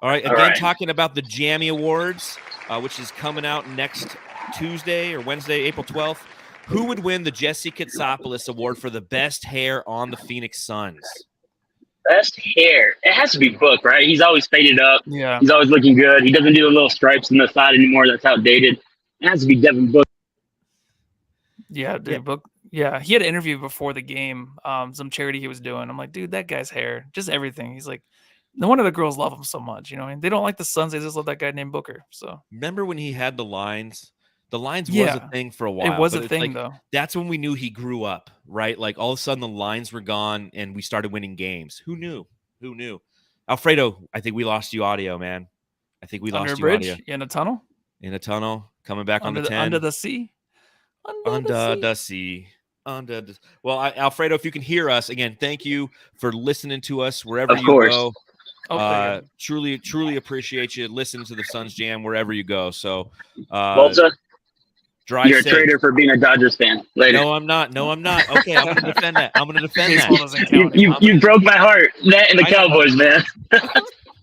All right, All again, right. talking about the Jammy Awards, which is coming out next Tuesday or Wednesday, April 12th. Who would win the Jesse Katsopoulos Award for the best hair on the Phoenix Suns? Best hair. It has to be Book, right? He's always faded up. Yeah. He's always looking good. He doesn't do the little stripes in the side anymore. That's outdated. It has to be Devin Book. Yeah, dude. Yeah. Book. Yeah, he had an interview before the game. Some charity he was doing. I'm like, dude, that guy's hair, just everything. He's like, no wonder the girls love him so much. You know, and they don't like the Suns. They just love that guy named Booker. So Remember when he had the lines? The lines was Yeah. a thing for a while. it was but a it's thing, like, though. that's when we knew he grew up, right? Like all of a sudden the lines were gone and we started winning games. Who knew? Who knew? Alfredo, I think we lost you audio, man. I think we Under a lost you bridge, audio in a tunnel, in a tunnel, coming back under on the 10. under the sea, Under the sea. Under the... Well, Alfredo, if you can hear us again, thank you for listening to us wherever Of you course. go. Oh, there you go. Truly appreciate you listening to the Suns Jam wherever you go. So, Volta, drive you're a safe. traitor for being a Dodgers fan. Later. No, I'm not. Okay, I'm going to defend that. Baseball doesn't count You anymore. broke my heart. That and the I know. Cowboys, man.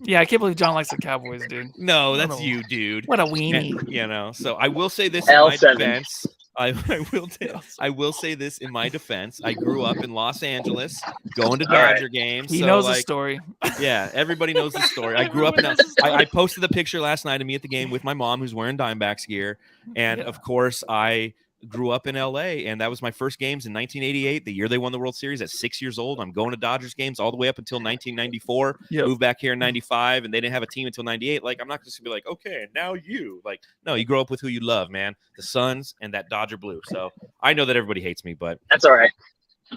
Yeah, I can't believe John likes the Cowboys, dude. No, that's What a- you, dude. What a weenie. You know. So I will say this in my L7. defense. I will say this in my defense. I grew up in Los Angeles, going to All right. Dodger games. He so, knows the like, story. Yeah, everybody knows the story. I grew up in. I posted the picture last night of me at the game with my mom, who's wearing Dimebacks gear, and Yeah. of course I grew up in LA, and that was my first games in 1988, the year they won the World Series. At 6 years old, I'm going to Dodgers games all the way up until 1994. Yep. Moved back here in 95, and they didn't have a team until 98. Like, I'm not just gonna be like, okay, now you. Like, no, you grow up with who you love, man. The Suns and that Dodger blue. So I know that everybody hates me, but That's all right.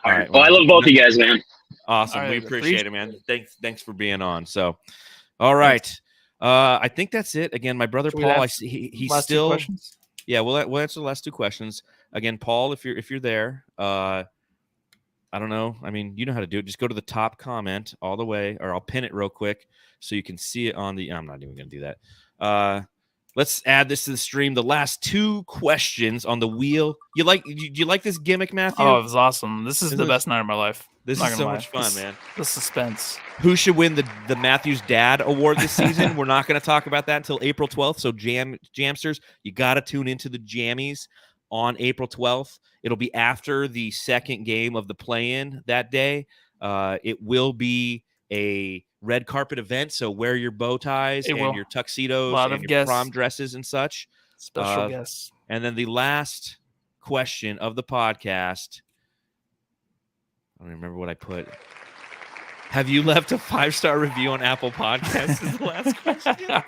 all right. Well, I love both of you guys, man. Awesome. All We right, appreciate it, man. Thanks for being on. So, all right. I think that's it. Again, my brother Should we Paul, have I see he's Last two still. questions? Yeah, we'll answer the last 2 questions. Again, Paul, if you're there, I don't know. I mean, you know how to do it. Just go to the top comment all the way, or I'll pin it real quick so you can see it on the. I'm not even going to do that. Let's add this to the stream. The last 2 questions on the wheel. You like this gimmick, Matthew? Oh, it was awesome. This is Isn't the it- best night of my life. This Not is gonna so lie. much fun, man. The suspense. Who should win the Matthews Dad Award this season? We're not going to talk about that until April 12th. So JAMsters, you got to tune into the Jammies on April 12th. It'll be after the second game of the play-in that day. It will be a red carpet event. So wear your bow ties It and will. your tuxedos Lot and of your guests. prom dresses and such. Special guests. And then the last question of the podcast. I don't remember what I put. Have you left a 5-star review on Apple Podcasts? Is the last question.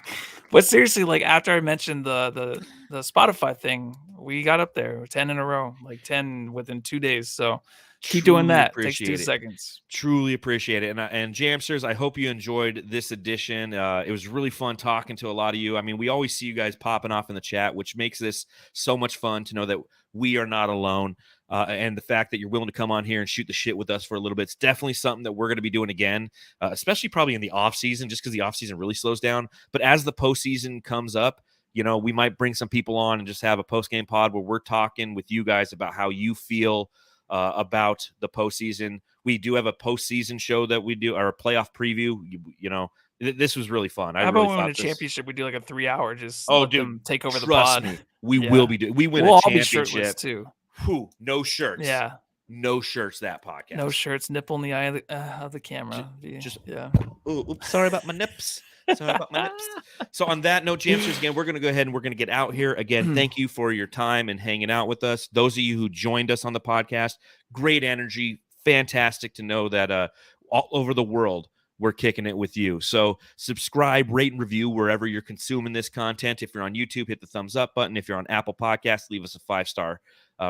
But seriously, like after I mentioned the Spotify thing, we got up there 10 in a row, like 10 within 2 days. So keep doing Truly that. Takes 2 appreciate it. seconds. Truly appreciate it. And JAMsters, I hope you enjoyed this edition. It was really fun talking to a lot of you. I mean, we always see you guys popping off in the chat, which makes this so much fun to know that we are not alone. And the fact that you're willing to come on here and shoot the shit with us for a little bit, it's definitely something that we're going to be doing again, especially probably in the off season, just because the off season really slows down. But as the postseason comes up, you know, we might bring some people on and just have a post game pod where we're talking with you guys about how you feel about the postseason. We do have a postseason show that we do, or a playoff preview. You know, this was really fun. How about when we win a championship? We do like a 3-hour, just let them take over the trust pod. me, we will be doing. We win We'll a all be championship shirtless too. Whew, no shirts. Yeah. No shirts that podcast. No shirts, nipple in the eye of the camera. Yeah. Oops, sorry about my nips. Sorry about my nips. So on that note, JAMsters, again, we're going to go ahead and we're going to get out here. Again, thank you for your time and hanging out with us. Those of you who joined us on the podcast, great energy. Fantastic to know that all over the world, we're kicking it with you. So subscribe, rate, and review wherever you're consuming this content. If you're on YouTube, hit the thumbs up button. If you're on Apple Podcasts, leave us a 5-star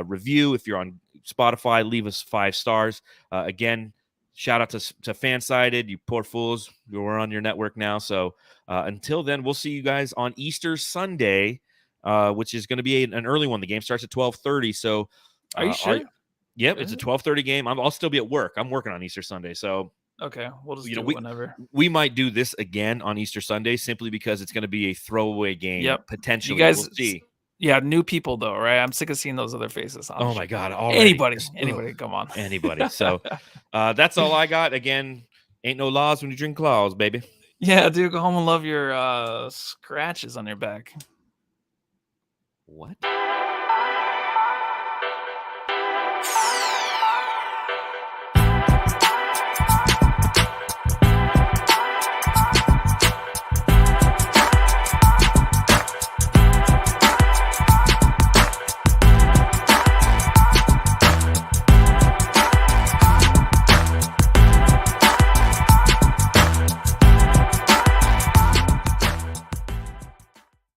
review. If you're on Spotify, leave us 5 stars. Again, shout out to Fansided, you poor fools. We're on your network now. So until then, we'll see you guys on Easter Sunday, which is going to be an early one. The game starts at 12:30. So are you sure? Yep, it's a 12:30 game. I'll still be at work. I'm working on Easter Sunday. So okay, we'll just do it whenever. We might do this again on Easter Sunday simply because it's going to be a throwaway game. Yep. Potentially. You guys, we'll see. Yeah, new people though, right? I'm sick of seeing those other faces. Oh my God. Already. Anybody, come on. Anybody. So that's all I got. Again, ain't no laws when you drink claws, baby. Yeah, dude, go home and love your scratches on your back. What?